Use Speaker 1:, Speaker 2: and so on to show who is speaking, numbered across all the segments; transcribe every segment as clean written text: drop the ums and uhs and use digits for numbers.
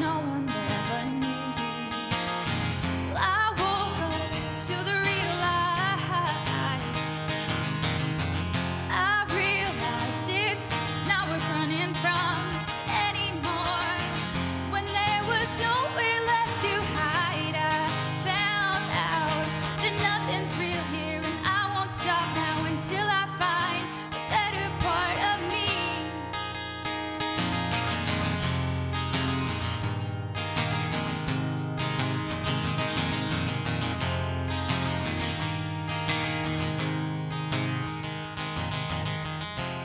Speaker 1: no one there but me. I woke up to the real life. I realized it's not worth running from anymore. When there was nowhere left to hide, I found out that nothing's real here, and I won't stop now until I find the better part of me.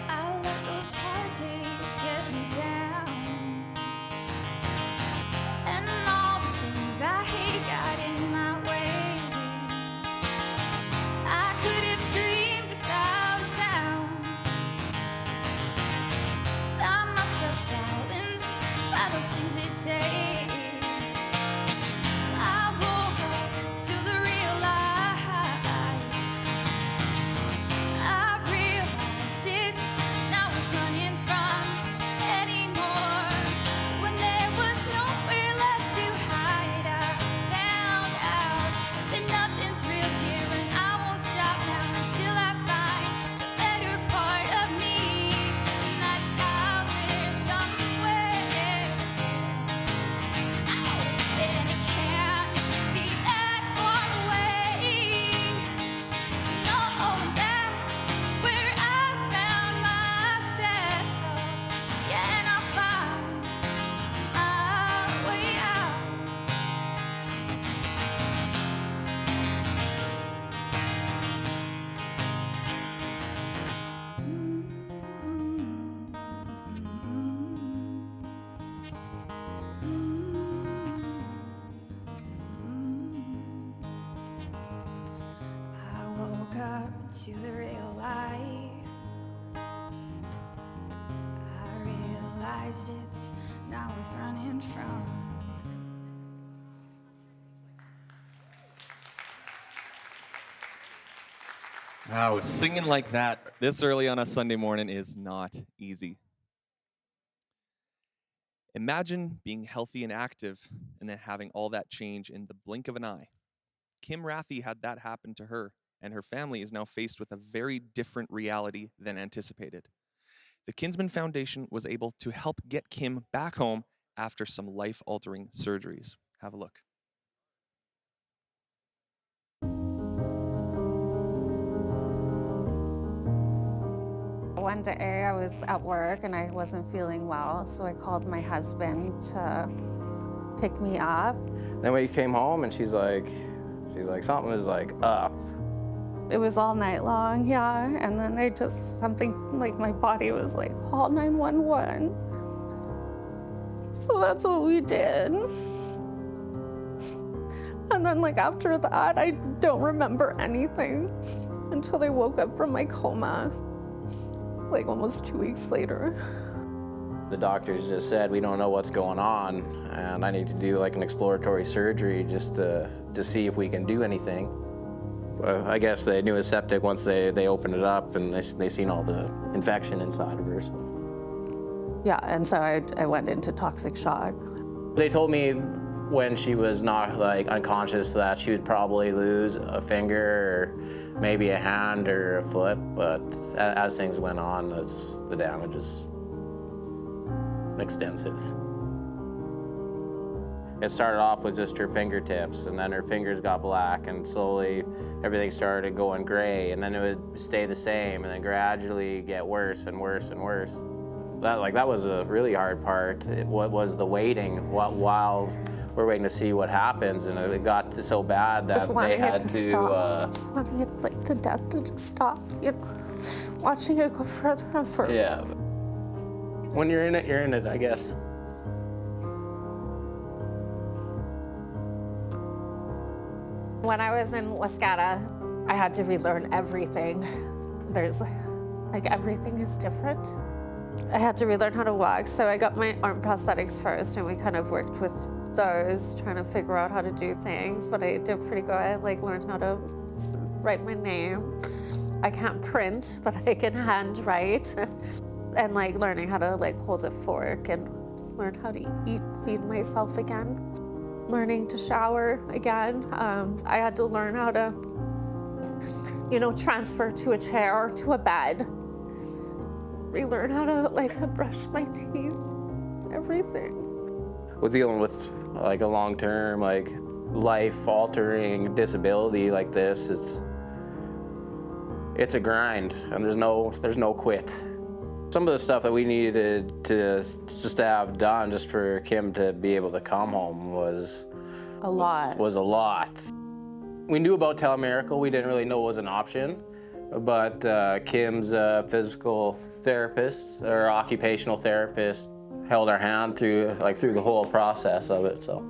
Speaker 1: I let those hard days get me down, and all the things I hate got in my way. I could have screamed without a sound, found myself silenced by those things they say. I woke up to the real life. I realized it's not worth running from anymore. When there was nowhere left to hide, I found out that nothing's real here, and I won't stop now until I find the better part of me. And that's out there somewhere. And it can't be that far away. No, that's where I found myself. Yeah, and I'll find my way out. I woke up to the real life. I realized it's not worth running from.
Speaker 2: Wow, singing like that this early on a Sunday morning is not easy. Imagine being healthy and active and then having all that change in the blink of an eye. Kim Rathie had that happen to her, and her family is now faced with a very different reality than anticipated. The Kinsman Foundation was able to help get Kim back home after some life-altering surgeries. Have a look.
Speaker 3: One day I was at work and I wasn't feeling well, so I called my husband to pick me up.
Speaker 4: Then we came home and she's like, something is like up.
Speaker 3: It was all night long, yeah, and then something like my body was like, call 911. So that's what we did. And then like after that, I don't remember anything until I woke up from my coma, like almost 2 weeks later.
Speaker 4: The doctors just said, we don't know what's going on, and I need to do like an exploratory surgery just to see if we can do anything. I guess they knew it was septic once they opened it up and they seen all the infection inside of her. So.
Speaker 3: Yeah, and so I went into toxic shock.
Speaker 4: They told me when she was not like unconscious that she would probably lose a finger or maybe a hand or a foot, but as things went on, the damage is extensive. It started off with just her fingertips, and then her fingers got black, and slowly everything started going gray, and then it would stay the same, and then gradually get worse and worse and worse. That was a really hard part. What was the waiting while we're waiting to see what happens, and it got so bad that they had to
Speaker 3: stop. Just wanting it like the death to just stop. You know, watching it go further and further.
Speaker 4: Yeah. When you're in it, I guess.
Speaker 3: When I was in Wascata, I had to relearn everything. Everything is different. I had to relearn how to walk, so I got my arm prosthetics first, and we kind of worked with those, trying to figure out how to do things, but I did pretty good. I learned how to write my name. I can't print, but I can handwrite. And learning how to hold a fork and learn how to eat, feed myself again, learning to shower again. I had to learn how to, transfer to a chair or to a bed. Relearn how to brush my teeth, everything.
Speaker 4: With dealing with like a long-term, life-altering disability like this, it's a grind, and there's no quit. Some of the stuff that we needed to have done just for Kim to be able to come home was
Speaker 3: a lot.
Speaker 4: We knew about Telemiracle. We didn't really know it was an option, but Kim's physical therapist or occupational therapist held our hand through the whole process of it. So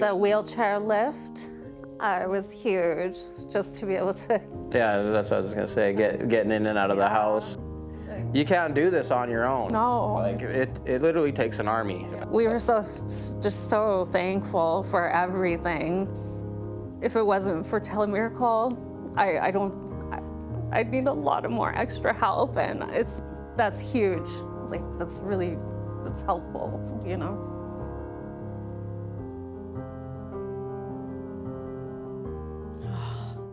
Speaker 3: the wheelchair lift was huge, just to be able to.
Speaker 4: Yeah, that's what I was gonna say. Getting in and out of the house. You can't do this on your own.
Speaker 3: No.
Speaker 4: It literally takes an army.
Speaker 3: We were just so thankful for everything. If it wasn't for Telemiracle, I'd need a lot of more extra help, and that's huge. That's helpful,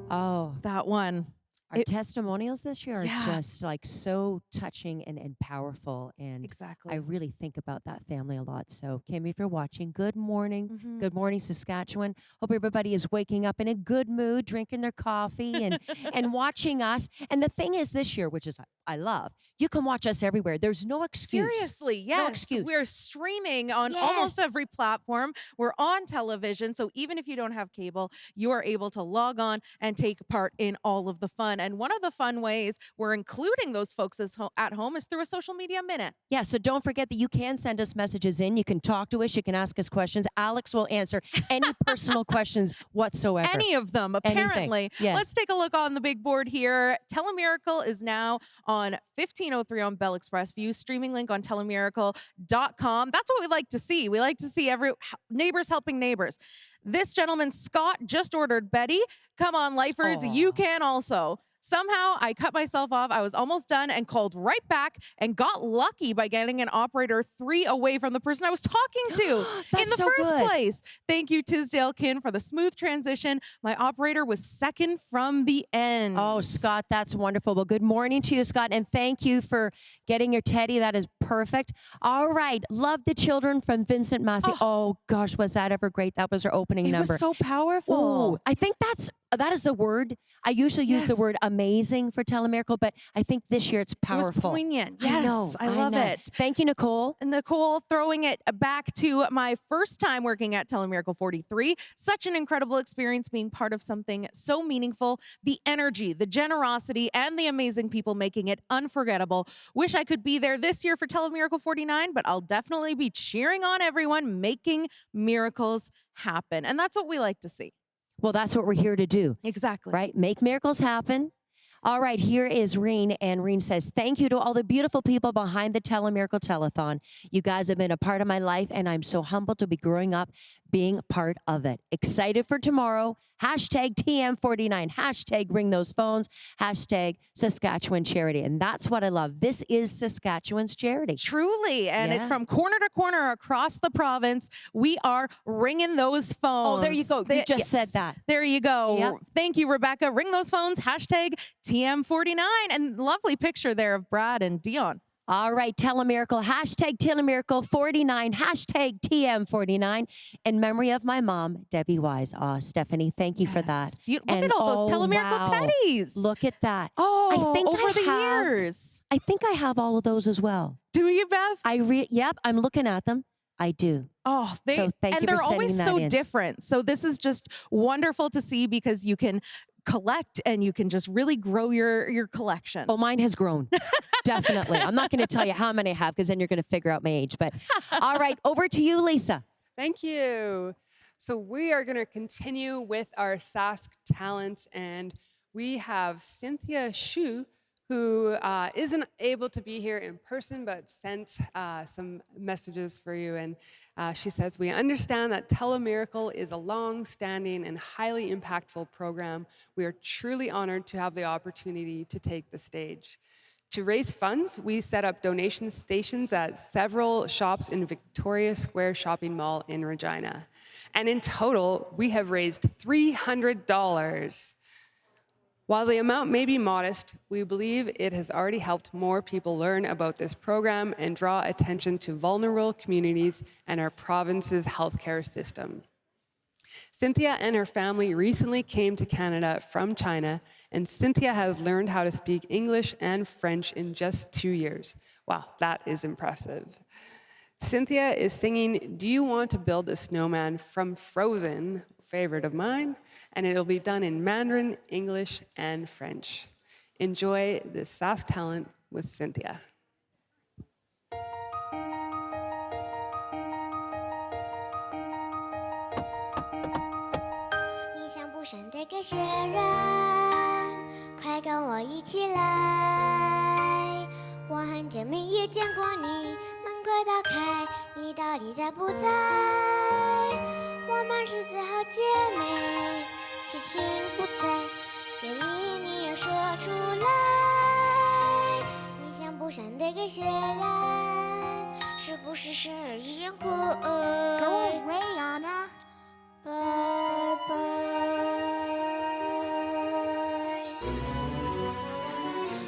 Speaker 5: Oh, that one.
Speaker 6: Our testimonials this year are
Speaker 5: Yeah.
Speaker 6: just so touching and powerful. And
Speaker 5: Exactly.
Speaker 6: I really think about that family a lot. So, Kim, if you're watching, good morning.
Speaker 5: Mhm.
Speaker 6: Good morning, Saskatchewan. Hope everybody is waking up in a good mood, drinking their coffee and watching us. And the thing is this year, which is I love, you can watch us everywhere. There's no excuse.
Speaker 5: Seriously,
Speaker 6: No
Speaker 5: yes.
Speaker 6: excuse.
Speaker 5: We're streaming on almost
Speaker 6: Yes.
Speaker 5: every platform. We're on television. So even if you don't have cable, you are able to log on and take part in all of the fun. And one of the fun ways we're including those folks at home is through a social media minute.
Speaker 6: Yeah, so don't forget that you can send us messages in. You can talk to us. You can ask us questions. Alex will answer any personal questions whatsoever.
Speaker 5: Any of them,
Speaker 6: Anything.
Speaker 5: apparently.
Speaker 6: Yes.
Speaker 5: Let's take a look on the big board here. Telemiracle is now on 1503 on Bell Express View. Streaming link on telemiracle.com. That's what we like to see. We like to see neighbors helping neighbors. This gentleman, Scott, just ordered Betty. Come on, lifers, you can also. Somehow I cut myself off. I was almost done and called right back and got lucky by getting an operator 3 away from the person I was talking to in
Speaker 6: That's
Speaker 5: the
Speaker 6: so
Speaker 5: first
Speaker 6: good.
Speaker 5: place. Thank you, Tisdale Kin, for the smooth transition. My operator was second from the end.
Speaker 6: Oh, Scott, that's wonderful. Well, good morning to you, Scott, and thank you for getting your teddy. That is perfect. All right. Love the Children from Vincent Massey. Oh gosh, was that ever great? That was our opening
Speaker 5: It
Speaker 6: number.
Speaker 5: was so powerful.
Speaker 6: Ooh, I think that is the word. I usually use the
Speaker 5: Yes.
Speaker 6: word amazing for Telemiracle, but I think this year it's
Speaker 5: It was
Speaker 6: powerful.
Speaker 5: poignant.
Speaker 6: I know,
Speaker 5: Yes, I love
Speaker 6: know.
Speaker 5: it.
Speaker 6: Thank you, Nicole.
Speaker 5: Nicole, throwing it back to my first time working at Telemiracle 43. Such an incredible experience being part of something so meaningful. The energy, the generosity, and the amazing people making it unforgettable. Wish I could be there this year for Telemiracle 49, but I'll definitely be cheering on everyone making miracles happen. And that's what we like to see.
Speaker 6: Well, that's what we're here to do.
Speaker 5: Exactly.
Speaker 6: Right? Make miracles happen. All right, here is Reen, and Reen says, thank you to all the beautiful people behind the Telemiracle Telethon. You guys have been a part of my life, and I'm so humbled to be growing up being part of it. Excited for tomorrow. Hashtag TM49. Hashtag ring those phones. Hashtag Saskatchewan Charity. And that's what I love. This is Saskatchewan's charity.
Speaker 5: Truly. And it's
Speaker 6: Yeah.
Speaker 5: from corner to corner across the province. We are ringing those phones.
Speaker 6: Oh, there you go. You just said that.
Speaker 5: There you go.
Speaker 6: Yep.
Speaker 5: Thank you, Rebecca. Ring those phones. Hashtag TM49. And lovely picture there of Brad and Dion.
Speaker 6: All right, Telemiracle, hashtag Telemiracle49, hashtag TM49, in memory of my mom, Debbie Wise. Aw, Stephanie, thank you for that.
Speaker 5: Look
Speaker 6: And
Speaker 5: at all those
Speaker 6: oh,
Speaker 5: Telemiracle
Speaker 6: wow.
Speaker 5: teddies.
Speaker 6: Look at that.
Speaker 5: Oh,
Speaker 6: I think
Speaker 5: over
Speaker 6: I
Speaker 5: the
Speaker 6: have-
Speaker 5: years.
Speaker 6: I think I have all of those as well.
Speaker 5: Do you, Bev?
Speaker 6: Yep, I'm looking at them. I do.
Speaker 5: Oh,
Speaker 6: So thank you
Speaker 5: they're
Speaker 6: for
Speaker 5: always
Speaker 6: sending
Speaker 5: so
Speaker 6: that in.
Speaker 5: different. So this is just wonderful to see because you can collect and you can just really grow your collection.
Speaker 6: Oh, mine has grown. Definitely. I'm not going to tell you how many I have because then you're going to figure out my age. But all right, over to you, Lisa.
Speaker 7: Thank you. So we are going to continue with our Sask talent, and we have Cynthia Shu, who isn't able to be here in person, but sent some messages for you. And she says, we understand that Telemiracle is a long-standing and highly impactful program. We are truly honored to have the opportunity to take the stage. To raise funds, we set up donation stations at several shops in Victoria Square Shopping Mall in Regina. And in total, we have raised $300. While the amount may be modest, we believe it has already helped more people learn about this program and draw attention to vulnerable communities and our province's healthcare system. Cynthia and her family recently came to Canada from China, and Cynthia has learned how to speak English and French in just 2 years. Wow, that is impressive. Cynthia is singing "Do You Want to Build a Snowman" from Frozen, favorite of mine, and it'll be done in Mandarin, English, and French. Enjoy this Sask Talent with Cynthia.
Speaker 8: 你像不闪的个雪人，快跟我一起来！我很久没有见过你，门快打开，你到底在不在？我们是最好姐妹，其实不在，原因你要说出来。你像不闪的个雪人，是不是生而已人哭？Go away, Anna. Bye bye.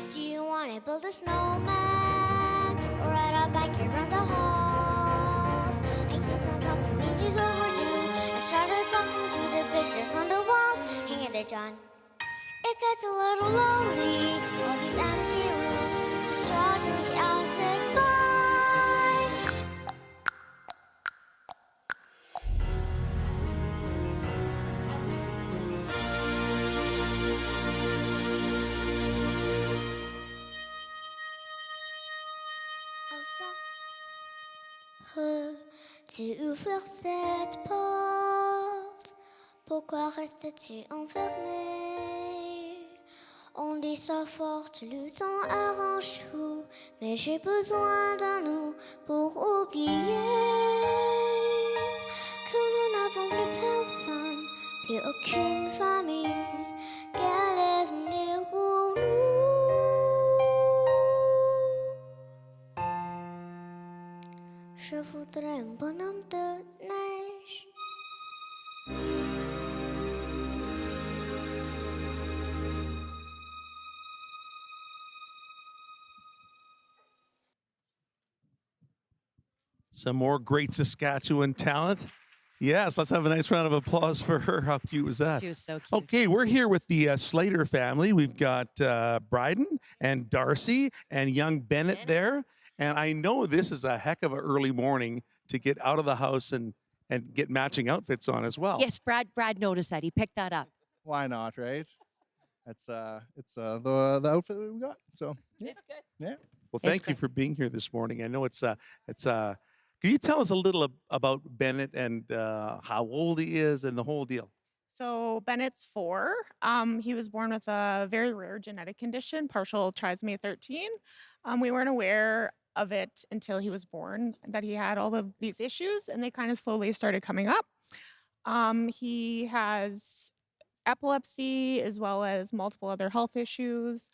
Speaker 8: Do you want to build a snowman or ride a bike around the halls? I think some company is overdue. I started talking to the pictures on the walls. Hang in there, John. It gets a little lonely. All these empty rooms, distracting the hours that by. Tu ouvres cette porte, pourquoi restes-tu enfermé? On dit sois forte, le temps arrange tout, mais j'ai besoin d'un nous pour oublier que nous n'avons plus personne, plus aucune famille, quel avenir pour nous? Je voudrais un bonhomme de neige.
Speaker 9: Some more great Saskatchewan talent. Yes, let's have a nice round of applause for her. How cute was that?
Speaker 6: She was so cute.
Speaker 9: Okay, we're here with the Slater family. We've got Bryden and Darcy and young Bennett there. And I know this is a heck of an early morning to get out of the house and get matching outfits on as well.
Speaker 6: Yes, Brad noticed that. He picked that up.
Speaker 10: Why not, right? It's the outfit that we got. So yeah.
Speaker 5: It's good.
Speaker 10: Yeah.
Speaker 9: Well, thank you for being here this morning. I know it's can you tell us a little about Bennett and how old he is and the whole deal?
Speaker 11: So Bennett's 4. He was born with a very rare genetic condition, partial trisomy 13. We weren't aware of it until he was born, that he had all of these issues, and they kind of slowly started coming up. He has epilepsy as well as multiple other health issues.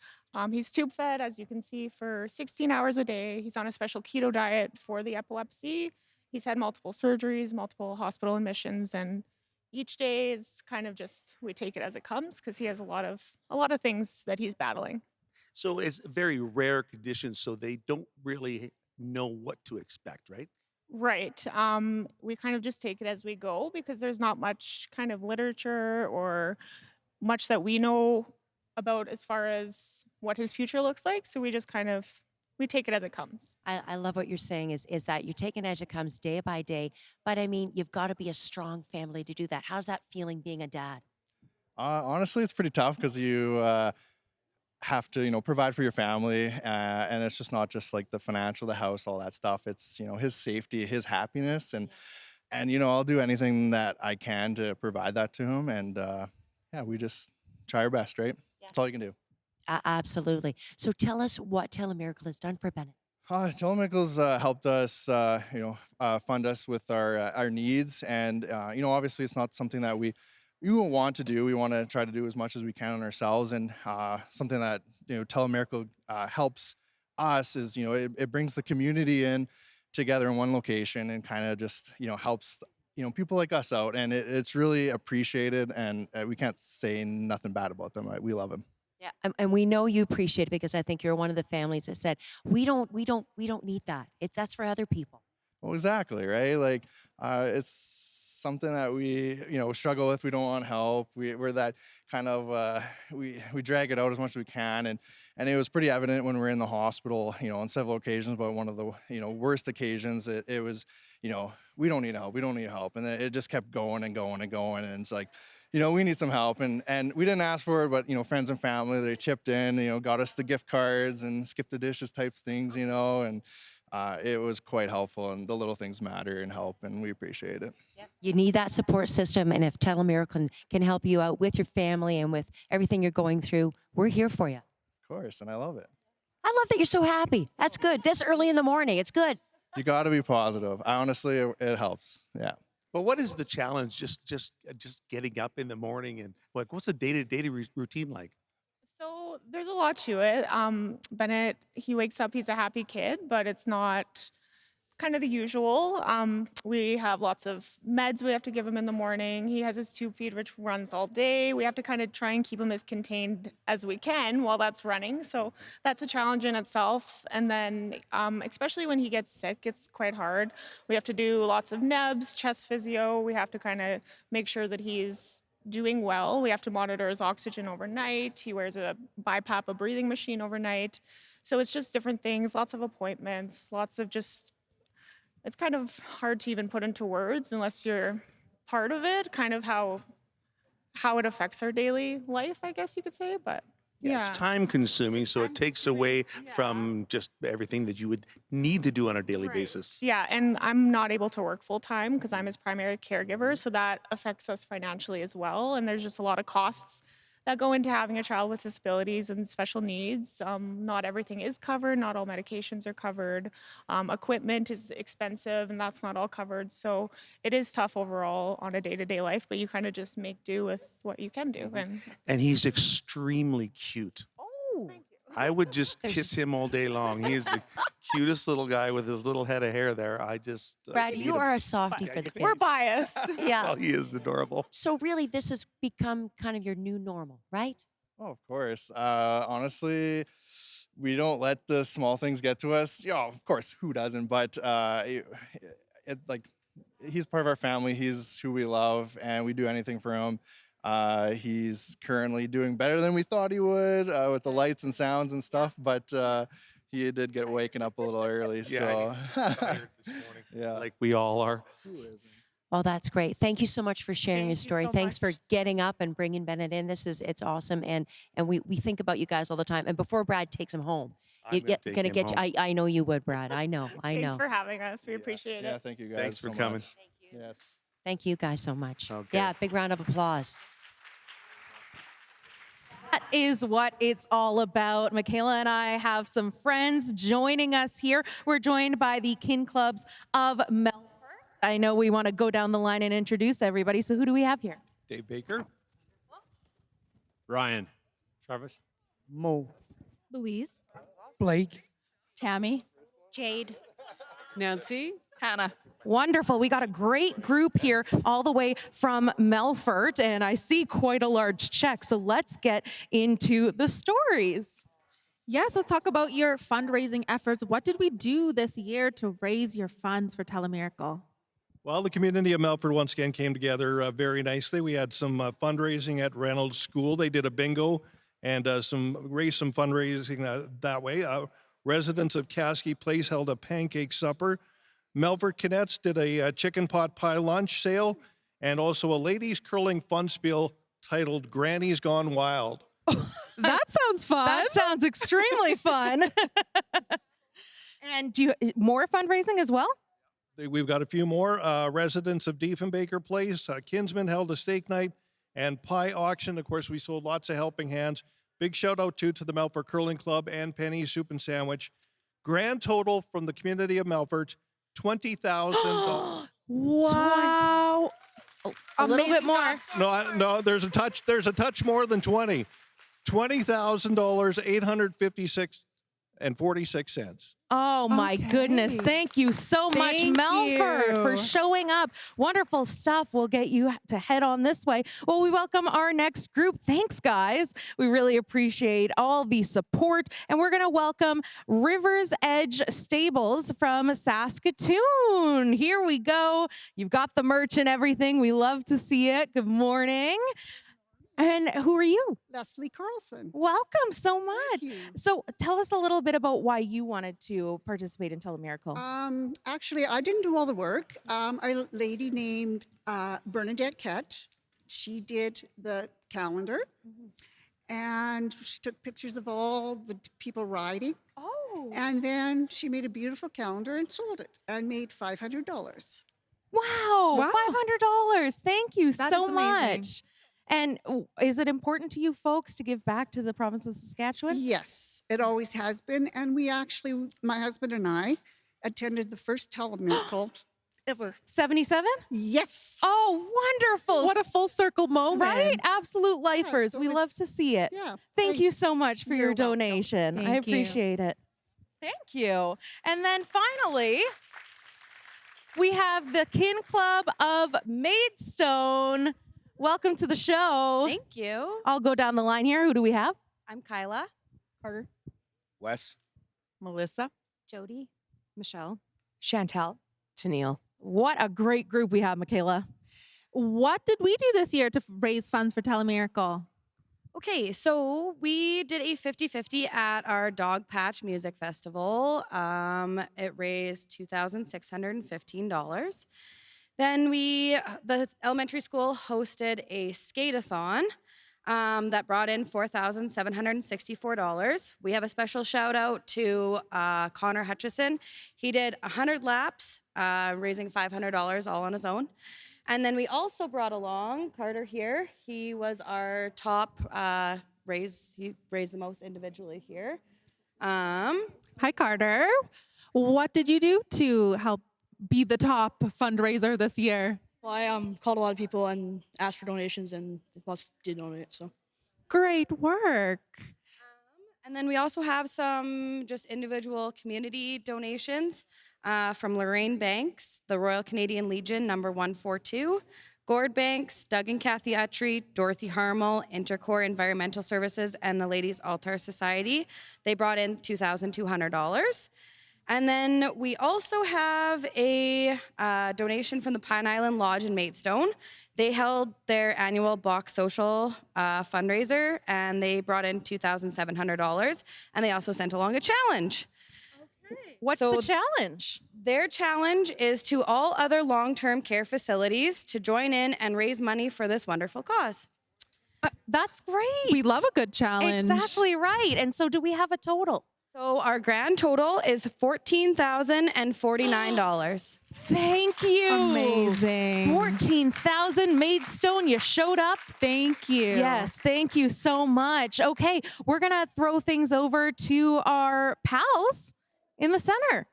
Speaker 11: He's tube fed, as you can see, for 16 hours a day. He's on a special keto diet for the epilepsy. He's had multiple surgeries, multiple hospital admissions, and each day is kind of just, we take it as it comes because he has a lot of things that he's battling.
Speaker 9: So it's a very rare condition, so they don't really know what to expect, right?
Speaker 11: Right. We kind of just take it as we go because there's not much kind of literature or much that we know about as far as what his future looks like. So we just we take it as it comes.
Speaker 6: I love what you're saying is that you take it as it comes day by day. But I mean, you've got to be a strong family to do that. How's that feeling being a dad?
Speaker 10: Honestly, it's pretty tough because you have to, provide for your family, and it's just not just like the financial, the house, all that stuff. It's his safety, his happiness, and I'll do anything that I can to provide that to him. And yeah, we just try our best, right?
Speaker 6: Yeah.
Speaker 10: That's all you can do.
Speaker 6: Absolutely. So tell us what Telemiracle has done for Bennett.
Speaker 10: Telemiracle's helped us, fund us with our needs, and obviously it's not something that we we want to do. We want to try to do as much as we can on ourselves, and something that Telemiracle helps us is it brings the community in together in one location and kind of just helps people like us out, and it's really appreciated, and we can't say nothing bad about them. Right? We love them.
Speaker 6: Yeah, and we know you appreciate it because I think you're one of the families that said we don't need that. That's for other people.
Speaker 10: Well, exactly, right? Like, it's something that we, struggle with. We don't want help. We're that kind of, we drag it out as much as we can. And it was pretty evident when we were in the hospital, on several occasions, but one of the, worst occasions, it was, we don't need help. We don't need help. And it just kept going and going and going. And it's like, we need some help. And we didn't ask for it, but, friends and family, they chipped in, got us the gift cards and skip the dishes types things, and it was quite helpful, and the little things matter and help, and we appreciate it.
Speaker 6: You need that support system, and if Telemiracle can help you out with your family and with everything you're going through, we're here for you.
Speaker 10: Of course, and I love it.
Speaker 6: I love that you're so happy. That's good. This early in the morning, it's good.
Speaker 10: You got to be positive. Honestly, it helps. Yeah.
Speaker 9: Well, what is the challenge? Just getting up in the morning, and what's the day-to-day routine like?
Speaker 11: So there's a lot to it. Bennett, he wakes up, he's a happy kid, but it's not kind of the usual. We have lots of meds we have to give him in the morning. He has his tube feed, which runs all day. We have to kind of try and keep him as contained as we can while that's running. So that's a challenge in itself. And then, especially when he gets sick, it's quite hard. We have to do lots of nebs, chest physio. We have to kind of make sure that he's doing well. We have to monitor his oxygen overnight. He wears a BiPAP, a breathing machine overnight. So it's just different things, lots of appointments, lots of just, it's kind of hard to even put into words unless you're part of it, kind of how it affects our daily life, I guess you could say. But yeah.
Speaker 9: It's time consuming, so it takes away from just everything that you would need to do on a daily basis.
Speaker 11: Yeah, and I'm not able to work full time because I'm his primary caregiver, so that affects us financially as well. And there's just a lot of costs that go into having a child with disabilities and special needs. Not everything is covered, not all medications are covered. Equipment is expensive, and that's not all covered. So it is tough overall on a day-to-day life, but you kind of just make do with what you can do.
Speaker 9: And he's extremely cute.
Speaker 11: Oh, thank you.
Speaker 9: I would just kiss him all day long. He is the cutest little guy with his little head of hair there. I just
Speaker 6: Brad,
Speaker 9: need
Speaker 6: you
Speaker 9: him.
Speaker 6: are a softie for the kids.
Speaker 11: We're biased.
Speaker 6: Yeah.
Speaker 9: Well, he is adorable.
Speaker 6: So really, this has become kind of your new normal, right?
Speaker 10: Oh, of course. Honestly, we don't let the small things get to us. Yeah, of course, who doesn't? But he's part of our family. He's who we love, and we do anything for him. He's currently doing better than we thought he would with the lights and sounds and stuff, but he did get waken up a little early. So
Speaker 9: Tired this morning,
Speaker 10: yeah,
Speaker 9: like we all are.
Speaker 6: Well, that's great. Thank you so much for sharing
Speaker 11: Thank
Speaker 6: your
Speaker 11: you
Speaker 6: story.
Speaker 11: so
Speaker 6: Thanks for
Speaker 11: much.
Speaker 6: getting up and bringing Bennett in. It's awesome, and we think about you guys all the time. And before Brad takes him home,
Speaker 9: I'm gonna take him
Speaker 6: get
Speaker 9: home.
Speaker 6: you. I know you would, Brad. I know.
Speaker 11: Thanks for having us. We appreciate
Speaker 10: yeah.
Speaker 11: it.
Speaker 10: Thank you guys.
Speaker 9: Thanks for
Speaker 10: so
Speaker 9: coming.
Speaker 10: much. Yes.
Speaker 6: Thank you guys so much.
Speaker 9: Okay.
Speaker 6: Yeah, big round of applause.
Speaker 5: That is what it's all about. Michaela and I have some friends joining us here. We're joined by the Kin Clubs of Melbourne. I know we want to go down the line and introduce everybody. So who do we have here?
Speaker 9: Dave Baker.
Speaker 12: Ryan.
Speaker 13: Travis.
Speaker 12: Mo.
Speaker 14: Louise.
Speaker 12: Blake.
Speaker 14: Tammy.
Speaker 15: Jade.
Speaker 7: Nancy.
Speaker 14: Hannah.
Speaker 5: Wonderful. We got a great group here all the way from Melfort, and I see quite a large check. So let's get into the stories.
Speaker 14: Yes, let's talk about your fundraising efforts. What did we do this year to raise your funds for Telemiracle?
Speaker 16: Well, the community of Melfort once again came together very nicely. We had some fundraising at Reynolds School. They did a bingo and raised some fundraising that way. Residents of Caskey Place held a pancake supper. Melfort Cadets did a chicken pot pie lunch sale, and also a ladies curling fun spiel titled Granny's Gone Wild.
Speaker 5: That sounds fun. That sounds extremely fun. And do you more fundraising as well?
Speaker 16: We've got a few more. Residents of Diefenbaker Place, Kinsman held a steak night and pie auction. Of course, we sold lots of helping hands. Big shout out to the Melfort Curling Club and Penny's Soup and Sandwich. Grand total from the community of Melfort, $20,000.
Speaker 5: Wow. A little bit more.
Speaker 16: No, there's a touch. There's a touch more than 20. $20,000, 856 and 46 cents.
Speaker 5: Oh my goodness. Thank you so much,
Speaker 14: Thank
Speaker 5: Melford, for
Speaker 14: you.
Speaker 5: showing up. Wonderful stuff. We'll get you to head on this way. Well, we welcome our next group. Thanks, guys. We really appreciate all the support. And we're going to welcome River's Edge Stables from Saskatoon. Here we go. You've got the merch and everything. We love to see it. Good morning. And who are you?
Speaker 13: Leslie Carlson.
Speaker 5: Welcome so much.
Speaker 13: Thank you.
Speaker 5: So tell us a little bit about why you wanted to participate in Telemiracle.
Speaker 13: Actually, I didn't do all the work. A lady named Bernadette Kett, she did the calendar, and she took pictures of all the people riding.
Speaker 5: Oh.
Speaker 13: And then she made a beautiful calendar and sold it and made $500.
Speaker 5: Wow. $500. Thank you
Speaker 14: That
Speaker 5: so
Speaker 14: is amazing.
Speaker 5: much. And is it important to you folks to give back to the province of Saskatchewan?
Speaker 13: Yes, it always has been. And we actually, my husband and I, attended the first Telemiracle ever.
Speaker 5: 77?
Speaker 13: Yes.
Speaker 5: Oh, wonderful.
Speaker 14: What a full circle moment.
Speaker 5: Right? Absolute lifers.
Speaker 13: so
Speaker 5: we love
Speaker 13: it's-
Speaker 5: to see it.
Speaker 13: Yeah.
Speaker 5: Thank you so much for your
Speaker 13: You're welcome.
Speaker 5: donation. I
Speaker 14: Thank you.
Speaker 5: appreciate it. Thank you. And then finally, we have the Kin Club of Maidstone. Welcome to the show.
Speaker 15: Thank you.
Speaker 5: I'll go down the line here. Who do we have?
Speaker 15: I'm Kyla.
Speaker 17: Carter.
Speaker 18: Wes.
Speaker 17: Melissa.
Speaker 15: Jody. Michelle. Chantel.
Speaker 17: Tennille.
Speaker 5: What a great group we have, Michaela.
Speaker 14: What did we do this year to raise funds for Telemiracle?
Speaker 15: Okay, so we did a 50-50 at our Dog Patch Music Festival. It raised $2,615. Then the elementary school hosted a skate-a-thon that brought in $4,764. We have a special shout out to Connor Hutchison. He did 100 laps, raising $500 all on his own. And then we also brought along Carter here. He was our top he raised the most individually here.
Speaker 14: Hi, Carter. What did you do to help be the top fundraiser this year?
Speaker 19: Well, I called a lot of people and asked for donations, and lots did donate. So
Speaker 14: Great work.
Speaker 15: And then we also have some just individual community donations from Lorraine Banks, the Royal Canadian Legion, number 142, Gord Banks, Doug and Kathy Utry, Dorothy Harmel, Intercore Environmental Services, and the Ladies Altar Society. They brought in $2,200. And then we also have a donation from the Pine Island Lodge in Maidstone. They held their annual Bach Social fundraiser, and they brought in $2,700. And they also sent along a challenge.
Speaker 5: What's the challenge?
Speaker 15: Their challenge is to all other long-term care facilities to join in and raise money for this wonderful cause.
Speaker 5: That's great.
Speaker 14: We love a good challenge.
Speaker 5: Exactly right. And so do we have a total?
Speaker 15: So our grand total is $14,049.
Speaker 5: Thank you.
Speaker 14: Amazing.
Speaker 5: 14,000 Maidstone. You showed up.
Speaker 14: Thank you.
Speaker 5: Yes, thank you so much. Okay, we're going to throw things over to our pals in the center.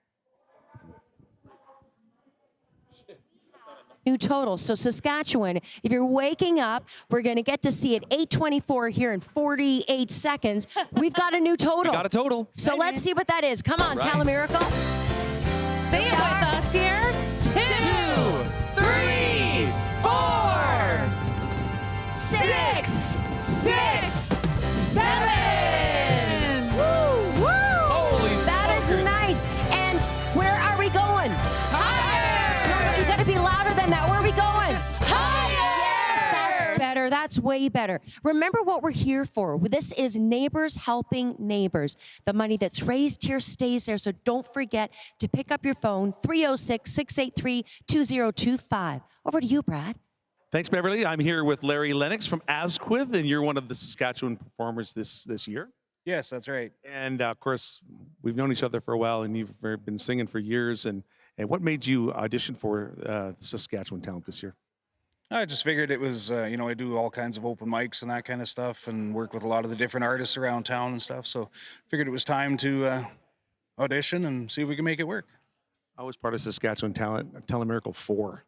Speaker 6: New total. So Saskatchewan, if you're waking up, we're going to get to see at 8:24 here in 48 seconds. We've got a new total.
Speaker 2: We got a total.
Speaker 6: So let's see what that is. Come on,
Speaker 2: All right.
Speaker 6: Telemiracle.
Speaker 5: Say it with us here. 2, 3, 4, 6, 7.
Speaker 14: Woo, woo.
Speaker 6: That is nice. And where are we going?
Speaker 5: Higher.
Speaker 6: No, you got to be louder than that. Where are we going?
Speaker 5: Higher.
Speaker 6: Yes, that's better. That's way better. Remember what we're here for. This is Neighbors Helping Neighbors. The money that's raised here stays there, so don't forget to pick up your phone, 306-683-2025. Over to you, Brad.
Speaker 9: Thanks, Beverly. I'm here with Larry Lennox from Asquith, and you're one of the Saskatchewan performers this year.
Speaker 18: Yes, that's right.
Speaker 9: And of course, we've known each other for a while, and you've been singing for years. And what made you audition for Saskatchewan Talent this year?
Speaker 18: I just figured it was, I do all kinds of open mics and that kind of stuff and work with a lot of the different artists around town and stuff. So figured it was time to audition and see if we can make it work.
Speaker 9: I was part of Saskatchewan Talent, Telemiracle 4.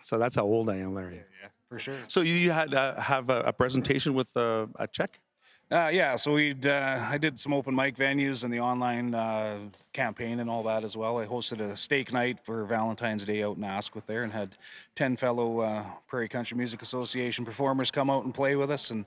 Speaker 9: So that's how old I am, Larry.
Speaker 18: for sure.
Speaker 9: So you had have a presentation with a check?
Speaker 18: Yeah, so I did some open mic venues and the online campaign and all that as well. I hosted a steak night for Valentine's Day out in Asquith there and had 10 fellow Prairie Country Music Association performers come out and play with us. And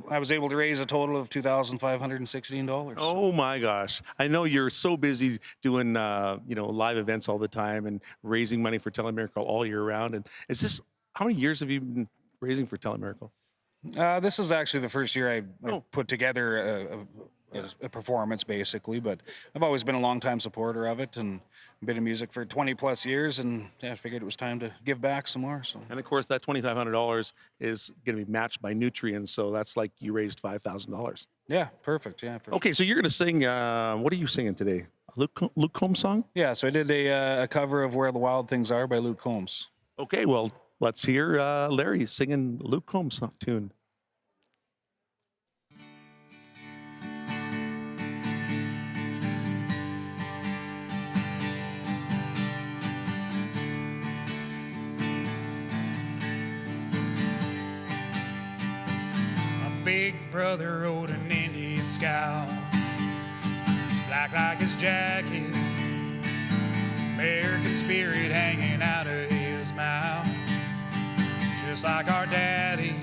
Speaker 18: I was able to raise a total of $2,516.
Speaker 9: Oh my gosh. I know you're so busy doing live events all the time and raising money for Telemiracle all year round. And is this, how many years have you been raising for Telemiracle?
Speaker 18: This is actually the first year I put together a performance, basically, but I've always been a longtime supporter of it and been in music for 20 plus years, and I figured it was time to give back some more. So.
Speaker 9: And of course, that $2,500 is going to be matched by nutrients, so that's like you raised $5,000.
Speaker 18: Yeah, perfect. Yeah. Perfect.
Speaker 9: Okay, so you're going to sing. What are you singing today? A Luke Combs song?
Speaker 18: Yeah, so I did a cover of "Where the Wild Things Are" by Luke Combs.
Speaker 9: Okay, well, let's hear Larry singing Luke Combs' tune.
Speaker 20: Big brother rode an Indian scout, black like his jacket, American spirit hanging out of his mouth, just like our daddy.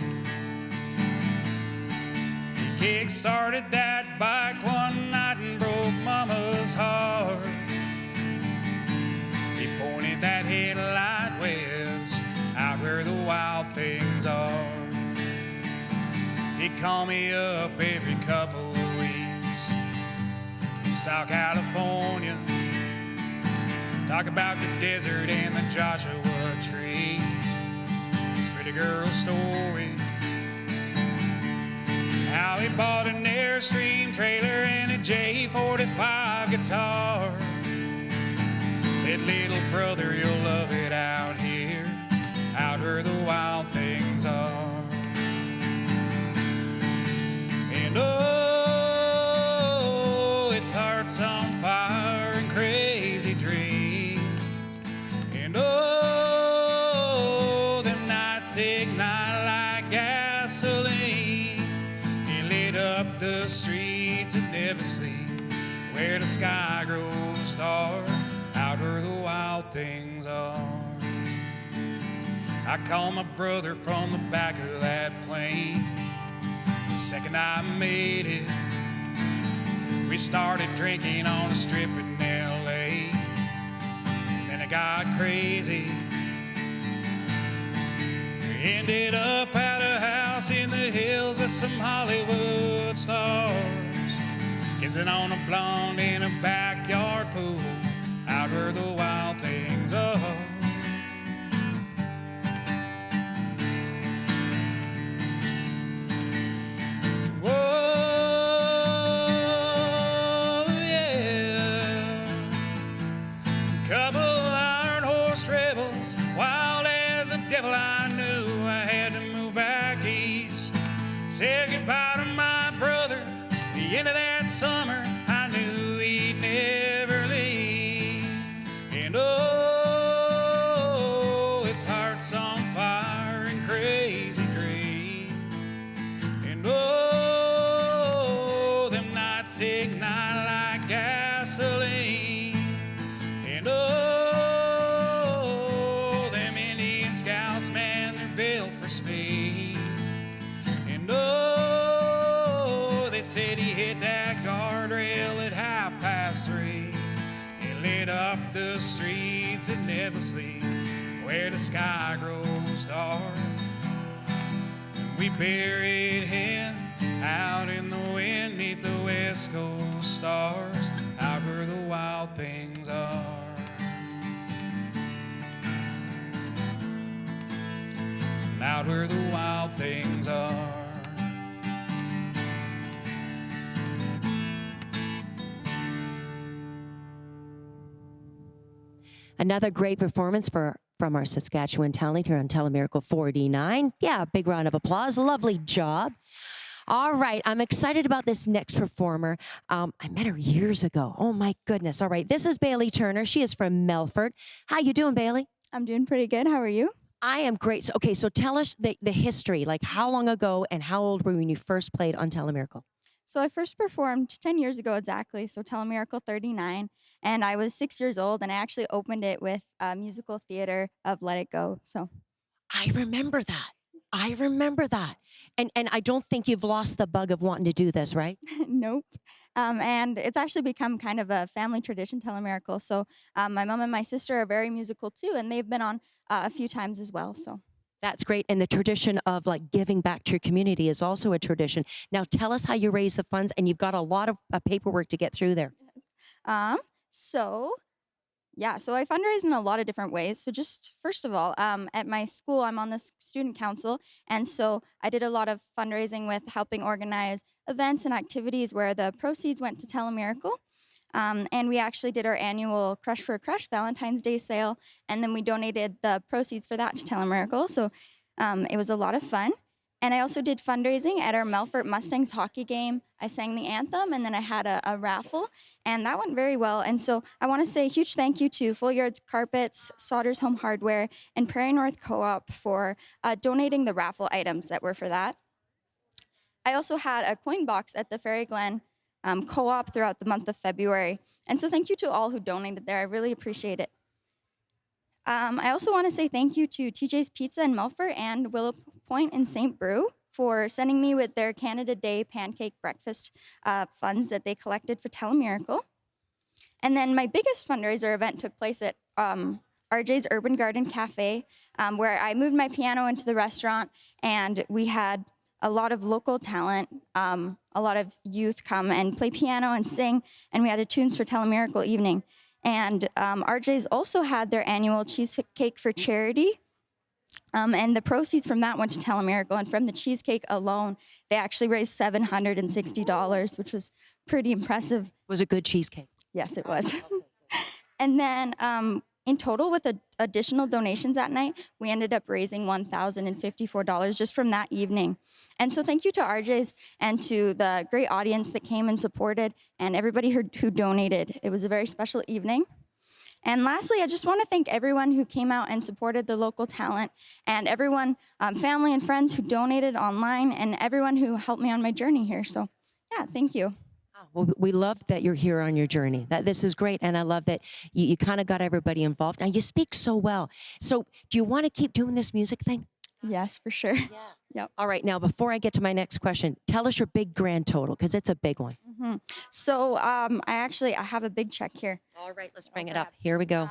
Speaker 20: He kick-started that bike one night and broke Mama's heart. He pointed that headlight west, out where the wild things are. He'd call me up every couple of weeks from South California, talk about the desert and the Joshua tree. His pretty girl story, how he bought an Airstream trailer and a J45 guitar. Said, little brother, you'll love it out here, out where the wild things are. And oh, it's hearts on fire and crazy dreams. And oh, them nights ignite like gasoline. He lit up the streets and never sleep, where the sky grows dark, out where the wild things are. I called my brother from the back of that plane. Second I made it, we started drinking on the strip in L.A. Then it got crazy. We ended up at a house in the hills with some Hollywood stars, kissing on a blonde in a backyard pool, out where the wild things are. I knew I had to move back east. Said goodbye to my brother. The end of that summer, I knew he'd never leave. And oh, it's hearts on fire and crazy dreams. And oh, them nights ignite like gasoline. And oh, Scouts, man, they're built for speed. And oh, they said he hit that guardrail at 3:30. He lit up the streets and never sleep, where the sky grows dark. And we buried him out in the wind, neath the West Coast stars, out where the wild things are. Out where the wild things are.
Speaker 6: Another great performance from our Saskatchewan talent here on Telemiracle 49. Yeah, big round of applause. Lovely job. All right, I'm excited about this next performer. I met her years ago. Oh my goodness. All right, this is Bailey Turner. She is from Melfort. How you doing, Bailey?
Speaker 21: I'm doing pretty good. How are you?
Speaker 6: I am great. So, okay, so tell us the history. Like, how long ago and how old were you when you first played on Telemiracle?
Speaker 19: So I first performed 10 years ago exactly, so Telemiracle 39, and I was 6 years old, and I actually opened it with a musical theater of Let It Go. So
Speaker 6: I remember that. I remember that. And I don't think you've lost the bug of wanting to do this, right?
Speaker 19: nope. And it's actually become kind of a family tradition, Telemiracle. So my mom and my sister are very musical too, and they've been on a few times as well. So
Speaker 6: That's great. And the tradition of like giving back to your community is also a tradition. Now tell us how you raise the funds, and you've got a lot of paperwork to get through there.
Speaker 19: So yeah, so I fundraise in a lot of different ways. So just first of all, at my school, I'm on the student council, and so I did a lot of fundraising with helping organize events and activities where the proceeds went to Telemiracle. And we actually did our annual Crush for a Crush Valentine's Day sale, and then we donated the proceeds for that to Telemiracle. So it was a lot of fun. And I also did fundraising at our Melfort Mustangs hockey game. I sang the anthem, and then I had a raffle, and that went very well. And so I want to say a huge thank you to Full Yards Carpets, Sauter's Home Hardware, and Prairie North Co-op for donating the raffle items that were for that. I also had a coin box at the Fairy Glen Co-op throughout the month of February. And so thank you to all who donated there. I really appreciate it. I also want to say thank you to TJ's Pizza in Melfort and Willow Point in St. Brew for sending me with their Canada Day pancake breakfast funds that they collected for Telemiracle. And then my biggest fundraiser event took place at RJ's Urban Garden Cafe, where I moved my piano into the restaurant, and we had a lot of local talent, a lot of youth come and play piano and sing, and we had a Tunes for Telemiracle evening. And RJ's also had their annual cheesecake for charity, and the proceeds from that went to Telemiracle, and from the cheesecake alone, they actually raised $760, which was pretty impressive.
Speaker 6: Was it good cheesecake?
Speaker 19: Yes, it was. And then in total, with additional donations that night, we ended up raising $1,054 just from that evening. And so thank you to RJ's and to the great audience that came and supported, and everybody who donated. It was a very special evening. And lastly, I just want to thank everyone who came out and supported the local talent, and everyone, family and friends who donated online, and everyone who helped me on my journey here. So yeah, thank you.
Speaker 6: Well, we love that you're here on your journey. That this is great, and I love that you kind of got everybody involved. Now you speak so well. So do you want to keep doing this music thing?
Speaker 19: Yes, for sure. Yeah. Yep.
Speaker 6: All right. Now, before I get to my next question, tell us your big grand total, because it's a big one.
Speaker 19: Mm-hmm. So I have a big check here.
Speaker 6: All right, let's bring it up. Here we go.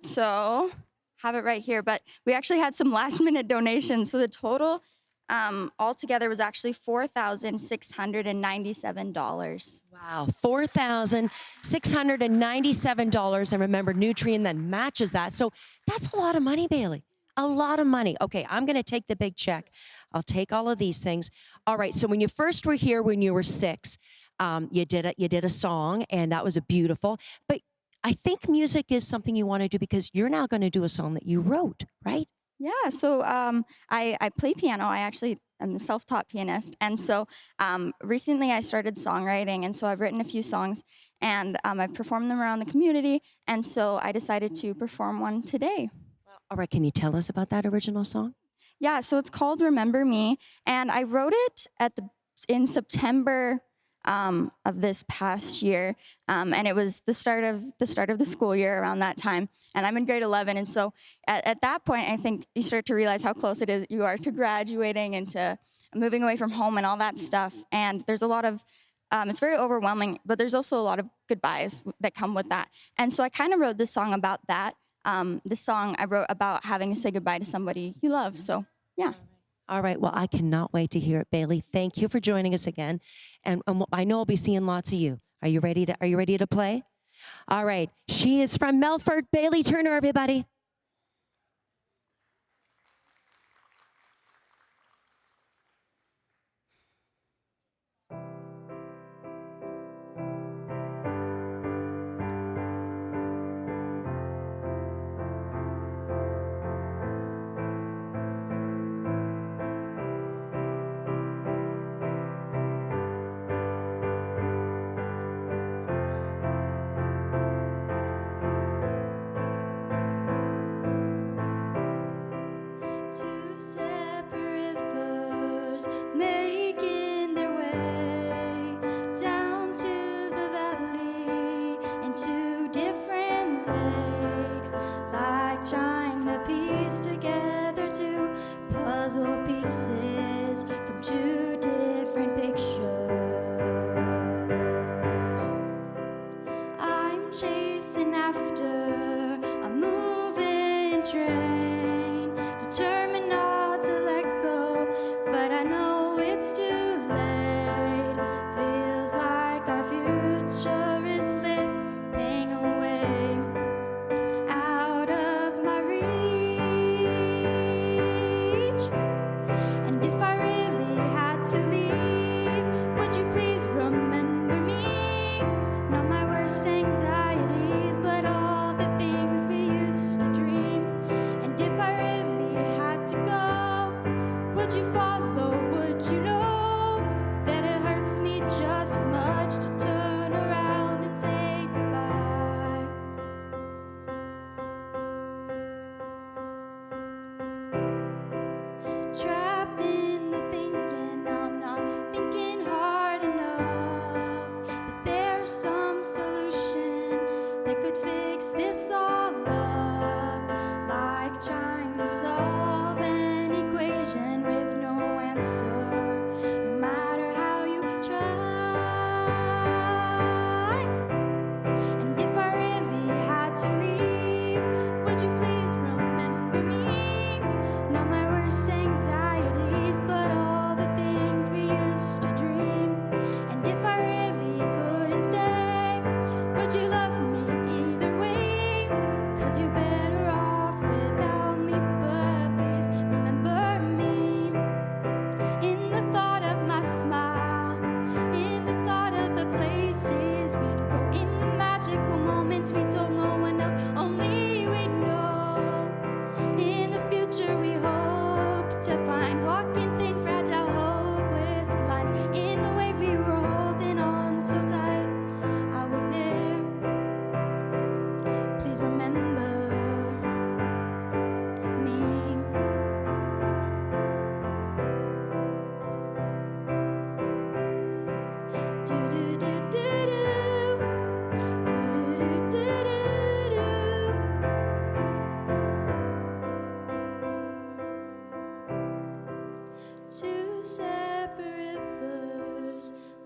Speaker 19: So have it right here, but we actually had some last minute donations. So the total altogether was actually $4,697.
Speaker 6: Wow, $4,697. And remember, Nutrien then matches that. So that's a lot of money, Bailey. A lot of money. Okay, I'm going to take the big check. I'll take all of these things. All right, so when you first were here when you were 6, you did a song, and that was a beautiful. But I think music is something you want to do, because you're now going to do a song that you wrote, right?
Speaker 19: Yeah, so I play piano. I'm a self-taught pianist. And so recently I started songwriting, and so I've written a few songs, and I've performed them around the community, and so I decided to perform one today.
Speaker 6: All right, can you tell us about that original song?
Speaker 19: Yeah, so it's called Remember Me, and I wrote it in September of this past year, and it was the start of the school year around that time, and I'm in grade 11, and so at that point, I think you start to realize how close it is you are to graduating and to moving away from home and all that stuff, and there's a lot of it's very overwhelming, but there's also a lot of goodbyes that come with that, and so I kind of wrote this song about that. This song I wrote about having to say goodbye to somebody you love, so yeah.
Speaker 6: All right. Well, I cannot wait to hear it, Bailey. Thank you for joining us again. And I know I'll be seeing lots of you. Are you ready to play? All right. She is from Melfort, Bailey Turner, everybody.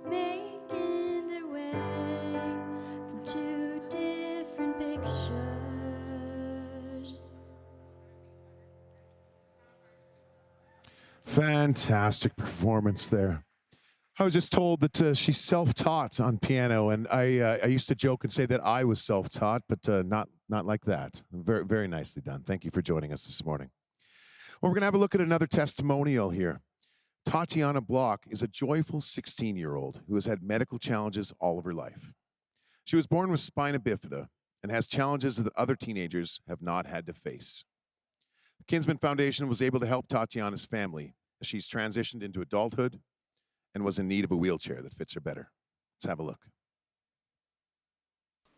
Speaker 1: making their way from two different pictures.
Speaker 19: Fantastic performance there. I was just told that she's self-taught on piano, and I used to joke and say that I was self-taught, but not like that. Very, very nicely done. Thank you for joining us this morning. Well, we're going to have a look at another testimonial here. Tatiana Block is a joyful 16-year-old who has had medical challenges all of her life. She was born with spina bifida and has challenges that other teenagers have not had to face. The Kinsman Foundation was able to help Tatiana's family as she's transitioned into adulthood and was in need of a wheelchair that fits her better. Let's have a look.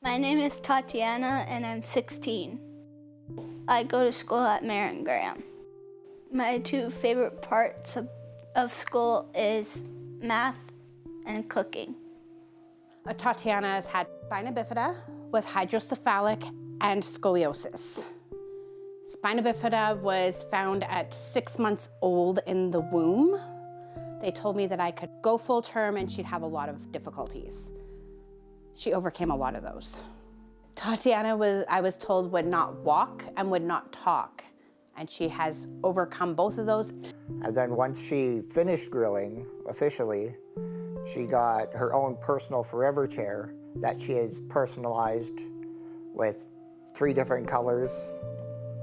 Speaker 21: My name is Tatiana and I'm 16. I go to school at Marion Graham. My two favorite parts of school is math and cooking.
Speaker 22: Tatiana has had spina bifida with hydrocephalic and scoliosis. Spina bifida was found at 6 months old in the womb. They told me that I could go full term and she'd have a lot of difficulties. She overcame a lot of those. Tatiana I was told, would not walk and would not talk. And she has overcome both of those.
Speaker 23: And then once she finished grilling officially, she got her own personal forever chair that she has personalized with 3 different colors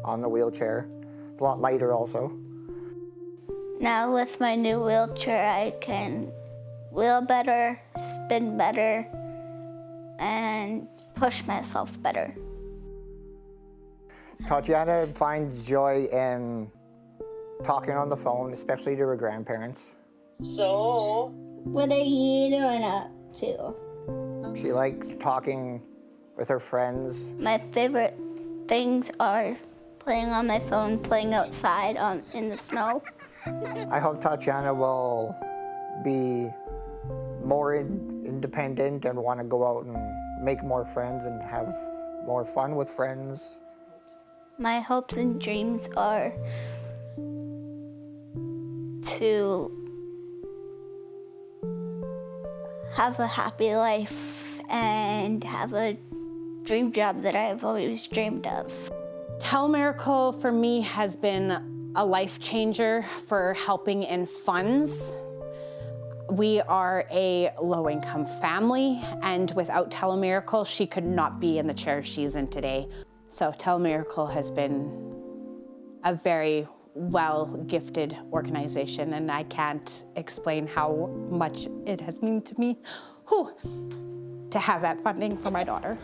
Speaker 23: on the wheelchair. It's a lot lighter also.
Speaker 21: Now with my new wheelchair, I can wheel better, spin better, and push myself better.
Speaker 23: Tatiana finds joy in talking on the phone, especially to her grandparents.
Speaker 21: So, what are you doing up to?
Speaker 23: She likes talking with her friends.
Speaker 21: My favorite things are playing on my phone, playing outside in the snow.
Speaker 23: I hope Tatiana will be more independent and want to go out and make more friends and have more fun with friends.
Speaker 21: My hopes and dreams are to have a happy life and have a dream job that I've always dreamed of.
Speaker 22: Telemiracle for me has been a life changer for helping in funds. We are a low-income family, and without Telemiracle, she could not be in the chair she's in today. So Telemiracle has been a very well-gifted organization, and I can't explain how much it has meant to me to have that funding for my daughter.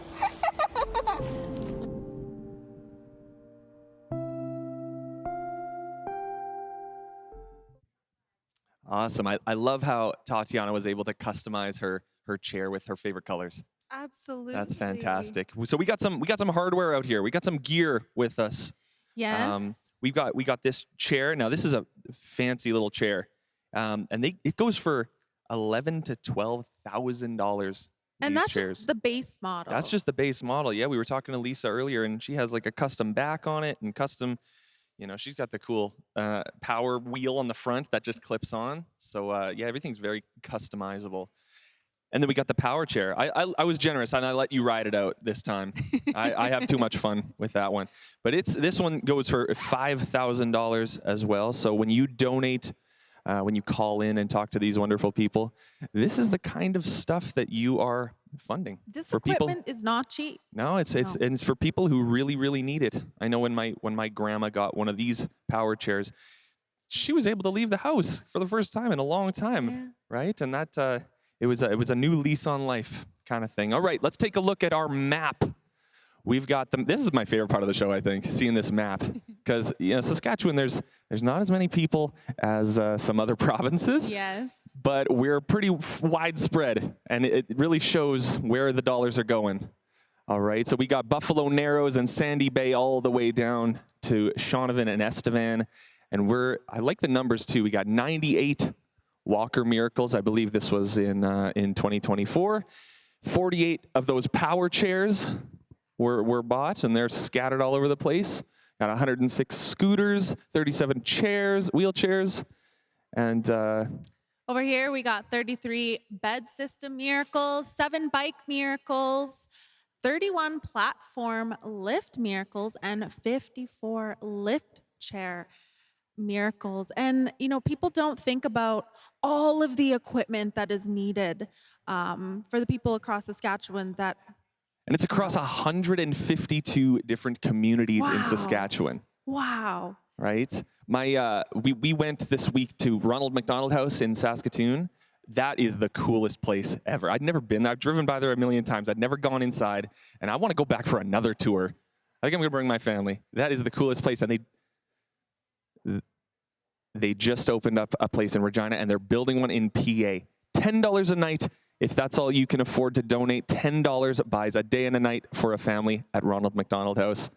Speaker 2: Awesome. I love how Tatiana was able to customize her chair with her favorite colors.
Speaker 5: Absolutely.
Speaker 2: That's fantastic. So we got some hardware out here. We got some gear with us.
Speaker 5: Yes.
Speaker 2: We got this chair. Now this is a fancy little chair, and it goes for $11,000 to $12,000.
Speaker 5: And that's
Speaker 2: chairs.
Speaker 5: just the base model.
Speaker 2: That's just the base model. Yeah, we were talking to Lisa earlier, and she has like a custom back on it and custom. She's got the cool power wheel on the front that just clips on. So yeah, everything's very customizable. And then we got the power chair. I was generous and I let you ride it out this time. I have too much fun with that one. But this one goes for $5,000 as well. So when you donate, when you call in and talk to these wonderful people, this is the kind of stuff that you are funding.
Speaker 5: This
Speaker 2: for
Speaker 5: equipment
Speaker 2: people.
Speaker 5: is not cheap.
Speaker 2: No, it's for people who really, really need it. I know when my grandma got one of these power chairs, she was able to leave the house for the first time in a long time, right? And that it was a new lease on life kind of thing. All right, let's take a look at our map. We've got them. This is my favorite part of the show, I think, seeing this map, because Saskatchewan, there's not as many people as some other provinces.
Speaker 5: Yes.
Speaker 2: But we're pretty widespread, and it really shows where the dollars are going. All right, so we got Buffalo Narrows and Sandy Bay all the way down to Shaunavon and Estevan, and I like the numbers too. We got 98 Walker Miracles. I believe this was in 2024. 48 of those power chairs were bought, and they're scattered all over the place. Got 106 scooters, 37 chairs, wheelchairs, and
Speaker 14: Over here, we got 33 bed system miracles, 7 bike miracles, 31 platform lift miracles, and 54 lift chair miracles. And, you know, people don't think about all of the equipment that is needed for the people across Saskatchewan that.
Speaker 2: And it's across 152 different communities in
Speaker 14: Wow.
Speaker 2: Saskatchewan.
Speaker 14: Wow.
Speaker 2: Right? We went this week to Ronald McDonald House in Saskatoon. That is the coolest place ever. I'd never been there. I've driven by there a million times. I'd never gone inside, and I want to go back for another tour. I think I'm gonna bring my family. That is the coolest place, and they just opened up a place in Regina, and they're building one in PA. $10 a night. If that's all you can afford to donate, $10 buys a day and a night for a family at Ronald McDonald House.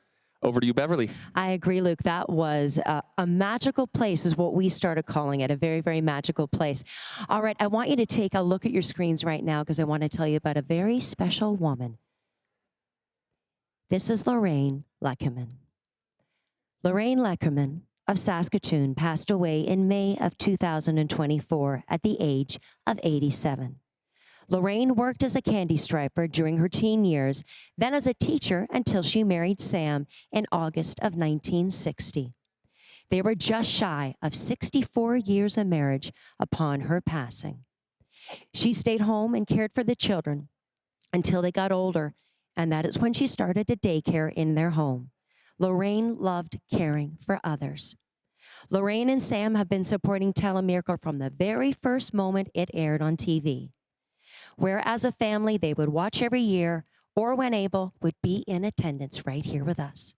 Speaker 2: Over to you, Beverly.
Speaker 6: I agree, Luke. That was a magical place is what we started calling it, a very, very magical place. All right, I want you to take a look at your screens right now because I want to tell you about a very special woman. This is Lorraine Leckerman. Lorraine Leckerman of Saskatoon passed away in May of 2024 at the age of 87. Lorraine worked as a candy striper during her teen years, then as a teacher until she married Sam in August of 1960. They were just shy of 64 years of marriage upon her passing. She stayed home and cared for the children until they got older, and that is when she started a daycare in their home. Lorraine loved caring for others. Lorraine and Sam have been supporting Telemiracle from the very first moment it aired on TV, where as a family they would watch every year or when able would be in attendance right here with us.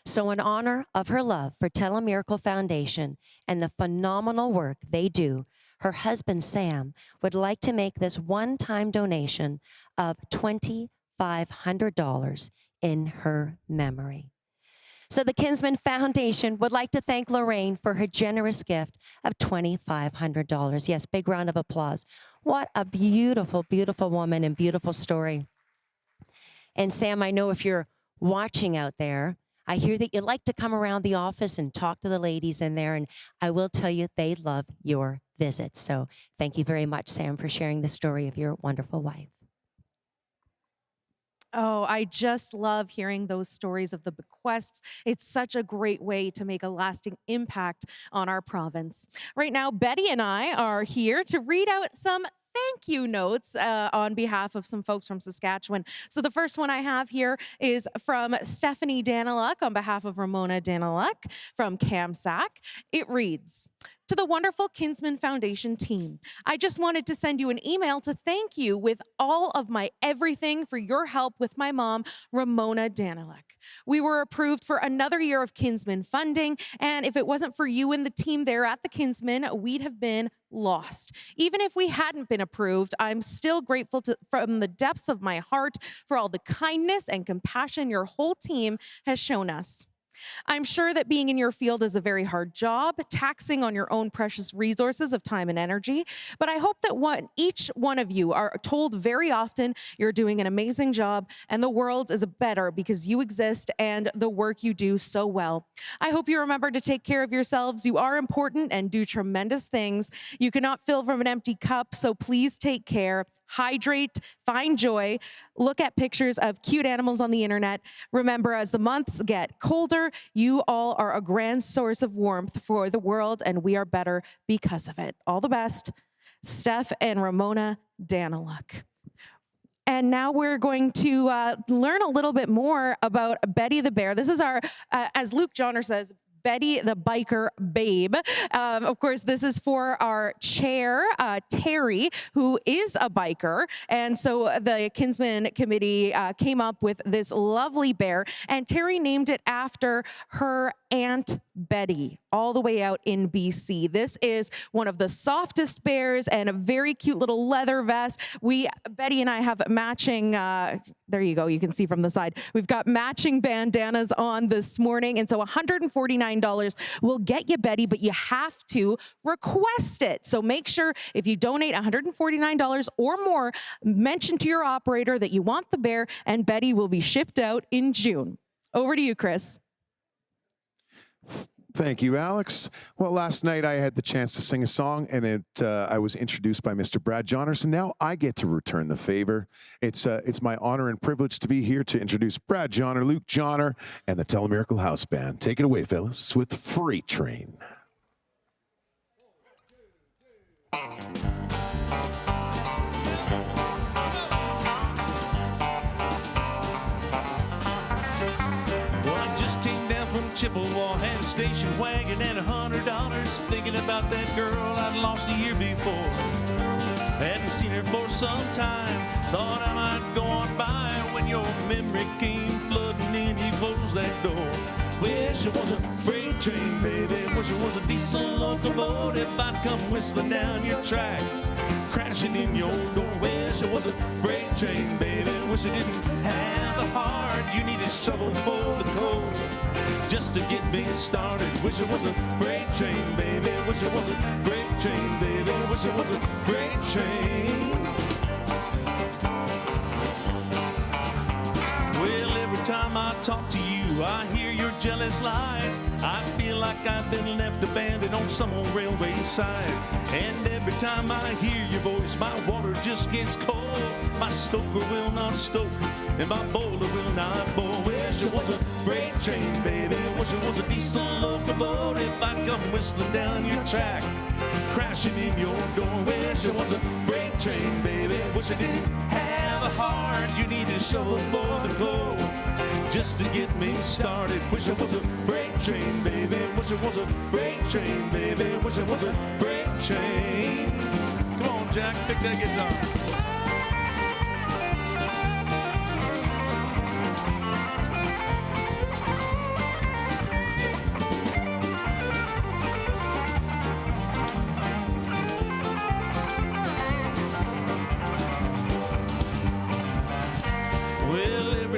Speaker 6: So in honor of her love for Telemiracle Foundation and the phenomenal work they do, her husband Sam would like to make this one-time donation of $2,500 in her memory. So the Kinsman Foundation would like to thank Lorraine for her generous gift of $2,500. Yes, big round of applause. What a beautiful, beautiful woman and beautiful story. And Sam, I know if you're watching out there, I hear that you like to come around the office and talk to the ladies in there, and I will tell you they love your visits. So thank you very much, Sam, for sharing the story of your wonderful wife.
Speaker 5: Oh, I just love hearing those stories of the bequests. It's such a great way to make a lasting impact on our province. Right now, Betty and I are here to read out some thank you notes on behalf of some folks from Saskatchewan. So the first one I have here is from Stephanie Daniluk on behalf of Ramona Daniluk from Kamsack. It reads, "To the wonderful Kinsman Foundation team, I just wanted to send you an email to thank you with all of my everything for your help with my mom, Ramona Daniluk. We were approved for another year of Kinsman funding, and if it wasn't for you and the team there at the Kinsman, we'd have been lost. Even if we hadn't been approved, I'm still grateful from the depths of my heart for all the kindness and compassion your whole team has shown us. I'm sure that being in your field is a very hard job, taxing on your own precious resources of time and energy, but I hope that each one of you are told very often you're doing an amazing job and the world is better because you exist and the work you do so well. I hope you remember to take care of yourselves. You are important and do tremendous things. You cannot fill from an empty cup, so please take care. Hydrate, find joy, look at pictures of cute animals on the internet. Remember, as the months get colder, you all are a grand source of warmth for the world, and we are better because of it. All the best, Steph and Ramona Daniluk." And now we're going to learn a little bit more about Betty the Bear. This is our, as Luke Johnner says, Betty the Biker Babe. Of course, this is for our chair, Terry, who is a biker. And so the Kinsman Committee came up with this lovely bear, and Terry named it after her Aunt Betty, all the way out in BC. This is one of the softest bears and a very cute little leather vest. Betty and I have matching, there you go, you can see from the side. We've got matching bandanas on this morning, and so $149 will get you Betty, but you have to request it. So make sure if you donate $149 or more, mention to your operator that you want the bear, and Betty will be shipped out in June. Over to you, Chris.
Speaker 3: Thank you, Alex. Well, last night I had the chance to sing a song, and I was introduced by Mr. Brad Johnner, so now I get to return the favor. It's my honor and privilege to be here to introduce Brad Johnner, Luke Johnner, and the Telemiracle House Band. Take it away, fellas, with Freight Train.
Speaker 4: Chippewa, had a station wagon and $100, thinking about that girl I'd lost a year before. Hadn't seen her for some time, thought I might go on by, when your memory came flooding in, you closed that door. Wish it was a freight train, baby, wish it was a diesel locomotive, I'd come whistling down your track, crashing in your door. Wish it was a freight train, baby, wish it didn't have a heart, you need a shovel for the coal just to get me started. Wish it was a freight train, baby. Wish it was a freight train, baby. Wish it was a freight train. Well, every time I talk to you, I hear your jealous lies. I feel like I've been left abandoned on some old railway side. And every time I hear your voice, my water just gets cold. My stoker will not stoke, and my boiler will not boil. Wish it was a freight train, baby. Wish it was a diesel locomotive, I'd come whistling down your track, crashing in your door. Wish it was a freight train, baby. Wish it didn't have a heart, you need a shovel for the coal just to get me started. Wish it was a freight train, baby. Wish it was a freight train, baby. Wish it was a freight train. Come on, Jack, pick that guitar.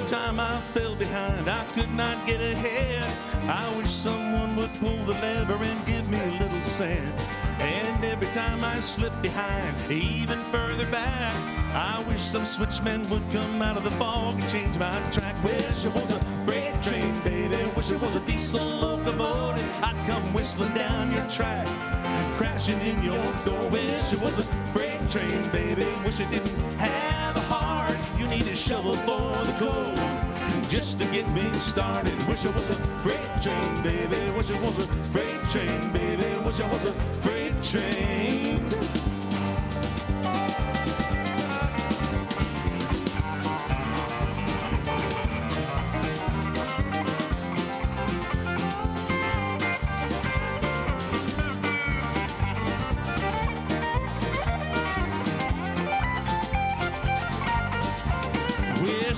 Speaker 4: Time I fell behind, I could not get ahead. I wish someone would pull the lever and give me a little sand. And every time I slip behind, even further back, I wish some switchman would come out of the fog and change my track. Wish it was a freight train, baby. Wish it was a diesel locomotive, I'd come whistling down your track, crashing in your door. Wish it was a freight train, baby. Wish it didn't have a heart, you need a shovel for the coal just to get me started. Wish it was a freight train, baby. Wish it was a freight train, baby. Wish it was a freight train.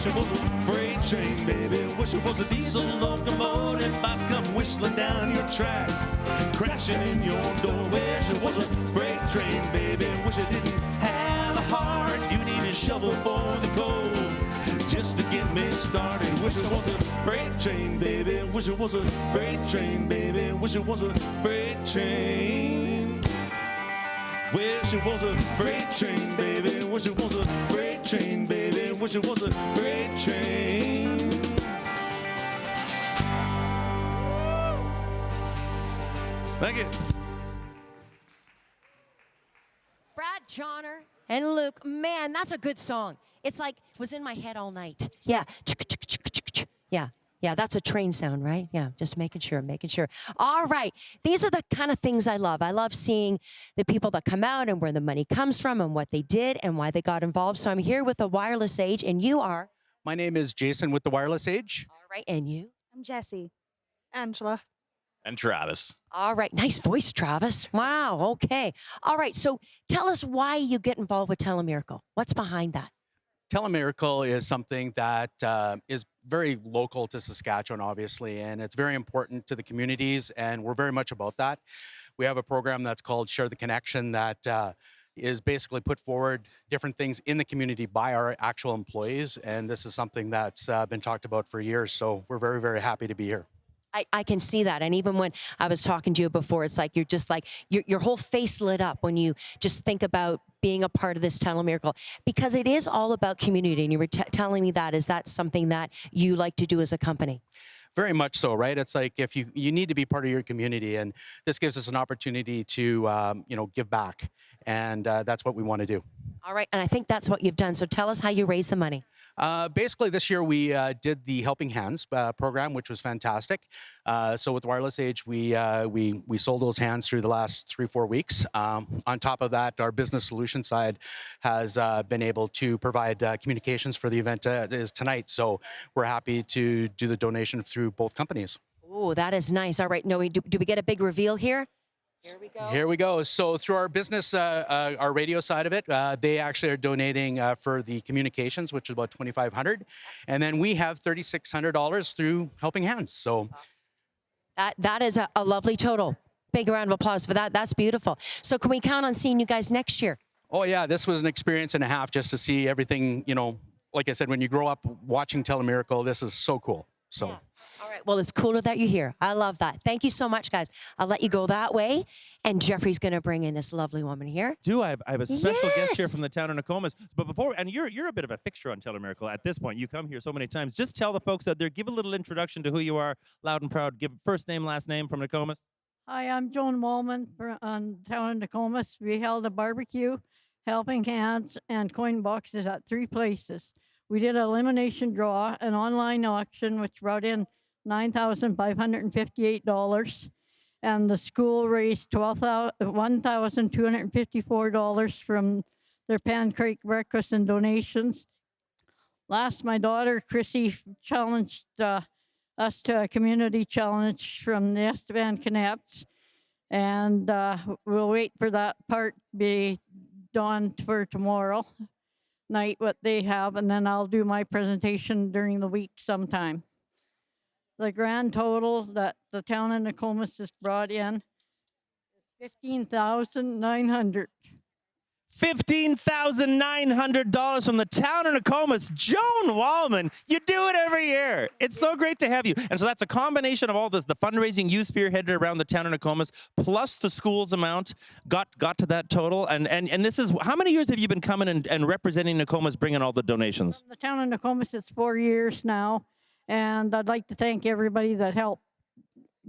Speaker 4: Wish it was a freight train, baby. Wish it was a diesel locomotive, I'd come whistling down your track, crashing in your door. Wish it was a freight train, baby. Wish it didn't have a heart, you need a shovel for the coal just to get me started. Wish it was a freight train, baby. Wish it was a freight train, baby. Wish it was a freight train. Wish it was a freight train, baby. Wish it was a freight train, baby. Wish it was a freight train. Thank you.
Speaker 6: Brad Johnner and Luke, man, that's a good song. It's like, it was in my head all night. Yeah. Yeah. Yeah, that's a train sound, right? Yeah, just making sure. All right. These are the kind of things I love. I love seeing the people that come out and where the money comes from and what they did and why they got involved. So I'm here with the Wireless Age, and you are?
Speaker 8: My name is Jason with the Wireless Age.
Speaker 6: All right, and you?
Speaker 24: I'm Jessie.
Speaker 25: Angela.
Speaker 8: And Travis.
Speaker 6: All right, nice voice, Travis. Wow, okay. All right, so tell us why you get involved with Telemiracle. What's behind that?
Speaker 8: Telemiracle is something that is very local to Saskatchewan, obviously, and it's very important to the communities, and we're very much about that. We have a program that's called Share the Connection that is basically put forward different things in the community by our actual employees, and this is something that's been talked about for years, so we're very, very happy to be here.
Speaker 6: I can see that. And even when I was talking to you before, it's like you're just like, your whole face lit up when you just think about being a part of this Telemiracle, because it is all about community. And you were telling me that. Is that something that you like to do as a company?
Speaker 8: Very much so, right? It's like if you need to be part of your community, and this gives us an opportunity to give back, and that's what we want to do.
Speaker 6: All right, and I think that's what you've done. So tell us how you raise the money.
Speaker 8: Basically, this year we did the Helping Hands program, which was fantastic. So with Wireless Age, we sold those hands through the last 3-4 weeks. On top of that, our business solution side has been able to provide communications for the event that is tonight. So we're happy to do the donation through both companies.
Speaker 6: Oh, that is nice. All right, Noe, do we get a big reveal here? Here we go.
Speaker 8: Here we go. So through our business, our radio side of it, they actually are donating for the communications, which is about $2,500, and then we have $3,600 through Helping Hands. So
Speaker 6: that is a lovely total. Big round of applause for that. That's beautiful. So can we count on seeing you guys next year?
Speaker 8: Oh yeah, this was an experience and a half just to see everything. Like I said, when you grow up watching Telemiracle, this is so cool. So.
Speaker 6: Yeah. All right. Well, it's cooler that you're here. I love that. Thank you so much, guys. I'll let you go that way. And Jeffrey's going to bring in this lovely woman here.
Speaker 10: I have a special guest here from the town of Nokomis. But before, and you're a bit of a fixture on Telemiracle at this point. You come here so many times. Just tell the folks out there, give a little introduction to who you are, loud and proud. Give first name, last name from Nokomis.
Speaker 11: Hi, I'm Joan Wallman on town of Nokomis. We held a barbecue, Helping Hands, and coin boxes at 3 places. We did an elimination draw, an online auction, which brought in $9,558, and the school raised $1,254 from their pancake breakfast and donations. Last, my daughter Chrissy challenged us to a community challenge from the Estevan Knaps, and we'll wait for that part to be done for tomorrow night, what they have, and then I'll do my presentation during the week sometime. The grand total that the town of Nokomis has brought in is $15,900.
Speaker 10: $15,900 from the town of Nokomis. Joan Wallman, you do it every year. It's so great to have you. And so that's a combination of all this, the fundraising you spearheaded around the town of Nokomis, plus the school's amount, got to that total. And this is, how many years have you been coming and representing Nokomis, bringing all the donations?
Speaker 11: From the town of Nokomis, it's 4 years now. And I'd like to thank everybody that helped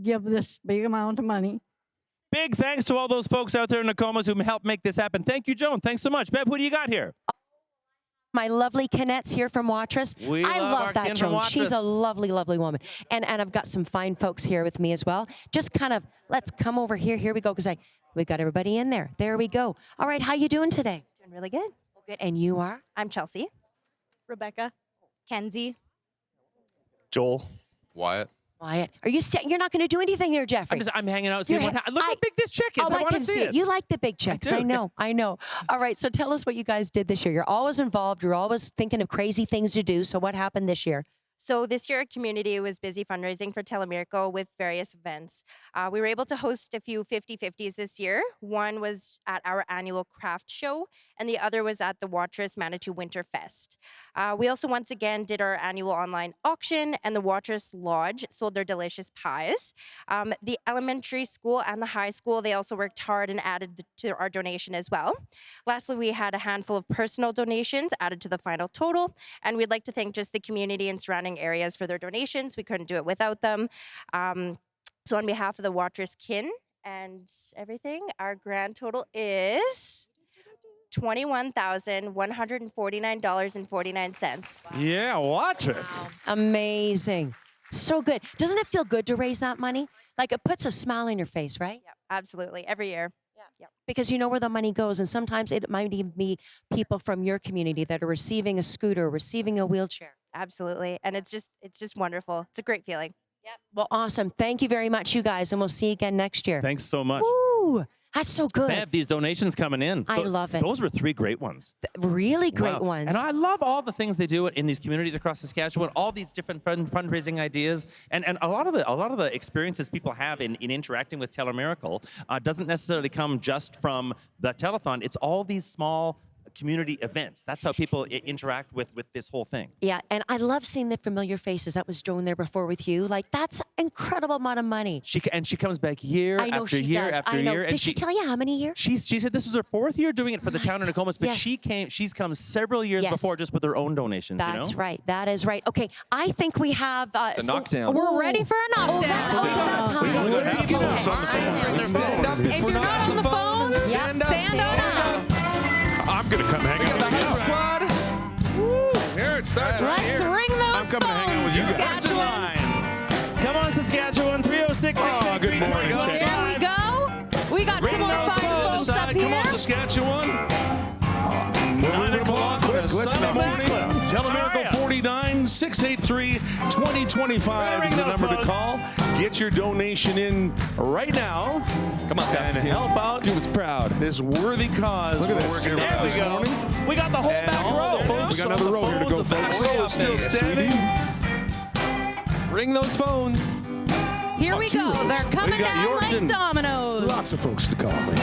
Speaker 11: give this big amount of money.
Speaker 10: Big thanks to all those folks out there in Nokomis who helped make this happen. Thank you, Joan. Thanks so much. Bev, what do you got here?
Speaker 6: My lovely Canette's here from Watrous. I love that, Joan. She's a lovely, lovely woman. And I've got some fine folks here with me as well. Just kind of, let's come over here. Here we go, because we got everybody in there. There we go. All right, how you doing today?
Speaker 12: Doing really good.
Speaker 6: Good. And you are?
Speaker 12: I'm Chelsea.
Speaker 14: Rebecca.
Speaker 12: Kenzie.
Speaker 24: Joel. Wyatt.
Speaker 6: Wyatt, are you? You're not going to do anything there, Jeffrey.
Speaker 10: I'm hanging out. Seeing look how big this check is.
Speaker 6: Oh,
Speaker 10: I want to see it.
Speaker 6: You like the big checks. I know. All right, so tell us what you guys did this year. You're always involved. You're always thinking of crazy things to do. So what happened this year?
Speaker 12: So this year, our community was busy fundraising for Telemiracle with various events. We were able to host a few 50-50s this year. One was at our annual craft show, and the other was at the Watrous Manitou Winter Fest. We also once again did our annual online auction, and the Watrous Lodge sold their delicious pies. The elementary school and the high school, they also worked hard and added to our donation as well. Lastly, we had a handful of personal donations added to the final total, and we'd like to thank just the community and surrounding areas for their donations. We couldn't do it without them. So on behalf of the Watrous kin and everything, our grand total is $21,149.49.
Speaker 10: Yeah, Watrous.
Speaker 6: Wow. Amazing. So good. Doesn't it feel good to raise that money? Like it puts a smile on your face, right?
Speaker 12: Yeah, absolutely. Every year.
Speaker 6: Yeah. Because you know where the money goes, and sometimes it might even be people from your community that are receiving a scooter, receiving a wheelchair.
Speaker 12: Absolutely. And it's just wonderful. It's a great feeling.
Speaker 6: Yep. Well, awesome. Thank you very much, you guys, and we'll see you again next year.
Speaker 10: Thanks so much.
Speaker 6: Woo! That's so good.
Speaker 10: Bev, these donations coming in.
Speaker 6: I love it.
Speaker 10: Those were 3 great ones.
Speaker 6: Really great ones.
Speaker 10: And I love all the things they do in these communities across Saskatchewan, all these different fundraising ideas. And a lot of the experiences people have in interacting with Telemiracle doesn't necessarily come just from the telethon. It's all these small community events. That's how people interact with this whole thing.
Speaker 6: Yeah, and I love seeing the familiar faces. That was Joan there before with you. Like, that's incredible amount of money.
Speaker 10: She comes back year
Speaker 6: I know
Speaker 10: after
Speaker 6: she
Speaker 10: year
Speaker 6: does.
Speaker 10: after
Speaker 6: I know.
Speaker 10: year.
Speaker 6: Did
Speaker 10: And
Speaker 6: she tell you how many years?
Speaker 10: She said this is her 4th year doing it for the town of Nokomis, but
Speaker 6: Yes.
Speaker 10: she's come several years
Speaker 6: Yes.
Speaker 10: before just with her own donations.
Speaker 6: That's
Speaker 10: you know?
Speaker 6: right. That is right. Okay, I think we have.
Speaker 2: It's a knockdown.
Speaker 5: We're ready for a knockdown.
Speaker 6: That's about time.
Speaker 2: Stand up
Speaker 5: If you're not on the phone, stand on up.
Speaker 3: I'm going to come hang out with you.
Speaker 2: Squad.
Speaker 9: Here it starts right
Speaker 5: Let's
Speaker 9: here.
Speaker 5: ring those
Speaker 3: I'm coming to hang out with
Speaker 5: phones,
Speaker 3: you guys.
Speaker 5: Saskatchewan.
Speaker 10: Come on, Saskatchewan, 306
Speaker 3: Oh, good morning, Ted.
Speaker 5: There we go. We got some more fine folks up
Speaker 9: Come on,
Speaker 5: here.
Speaker 9: Saskatchewan. 9 o'clock on a
Speaker 3: Let's
Speaker 9: Sunday
Speaker 3: know.
Speaker 9: morning. Telemiracle 49-683-2025 is the number to call. Get your donation in right now.
Speaker 2: Come on,
Speaker 9: and
Speaker 2: Saskatoon.
Speaker 9: help out.
Speaker 2: Do us proud.
Speaker 9: This worthy cause.
Speaker 3: Look at
Speaker 9: we're
Speaker 3: this.
Speaker 9: working
Speaker 10: There
Speaker 9: around
Speaker 10: we
Speaker 9: this
Speaker 10: go.
Speaker 9: morning.
Speaker 10: We got the whole
Speaker 9: And
Speaker 10: back
Speaker 9: all
Speaker 10: row.
Speaker 9: the folks
Speaker 3: We got
Speaker 9: on
Speaker 3: another
Speaker 9: the
Speaker 3: row here to
Speaker 9: phones,
Speaker 3: go,
Speaker 9: the back
Speaker 3: folks.
Speaker 9: row is still
Speaker 3: Yes,
Speaker 9: standing.
Speaker 2: Ring those phones.
Speaker 5: Here we go. They're coming
Speaker 9: got
Speaker 5: down
Speaker 9: Yorkton.
Speaker 5: like dominoes.
Speaker 3: Lots of folks to call me.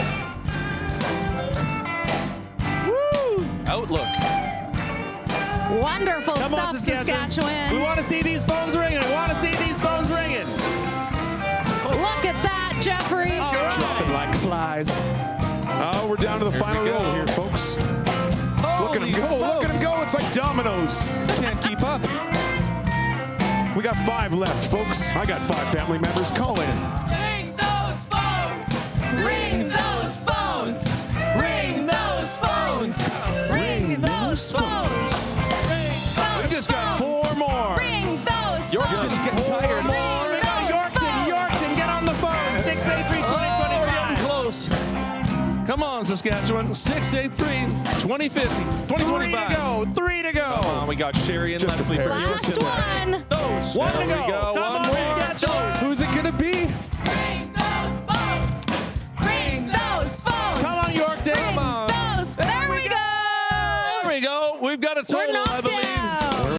Speaker 2: Outlook.
Speaker 5: Wonderful
Speaker 10: Come
Speaker 5: stuff,
Speaker 10: on, Saskatchewan. We want to see these phones ringing. We want to see these phones ringing.
Speaker 5: Look at that, Jeffrey.
Speaker 3: Dropping like flies. Oh, we're down to the final roll here, folks. Look at him go. Look at him go. It's like dominoes.
Speaker 2: Can't keep up.
Speaker 3: We got 5 left, folks. I got 5 family members. Call in.
Speaker 5: Ring those phones. Ring those phones. Ring those phones. Ring those phones.
Speaker 9: We just got 4 more.
Speaker 5: Ring those
Speaker 2: Yorkston's
Speaker 5: phones.
Speaker 2: getting tired.
Speaker 5: Ring those
Speaker 10: Yorkton, get on the phone. 683-2025.
Speaker 9: We're getting close. Come on, Saskatchewan. 683-2050. 2025.
Speaker 10: 3 to go.
Speaker 2: Come on, we got Sherry and
Speaker 3: Just
Speaker 2: Leslie for
Speaker 5: Last
Speaker 2: Yorkton.
Speaker 5: one.
Speaker 9: Those.
Speaker 10: One to
Speaker 2: There we
Speaker 10: go.
Speaker 2: go.
Speaker 10: Come
Speaker 2: One
Speaker 10: on,
Speaker 2: more.
Speaker 10: Saskatchewan.
Speaker 2: Who's it gonna be?
Speaker 5: Ring those phones. Ring those phones.
Speaker 10: Come on, Yorkton.
Speaker 5: Ring those. There we go.
Speaker 9: There we go. We've got a
Speaker 5: We're
Speaker 9: total, I
Speaker 5: knocked
Speaker 9: believe,
Speaker 5: down.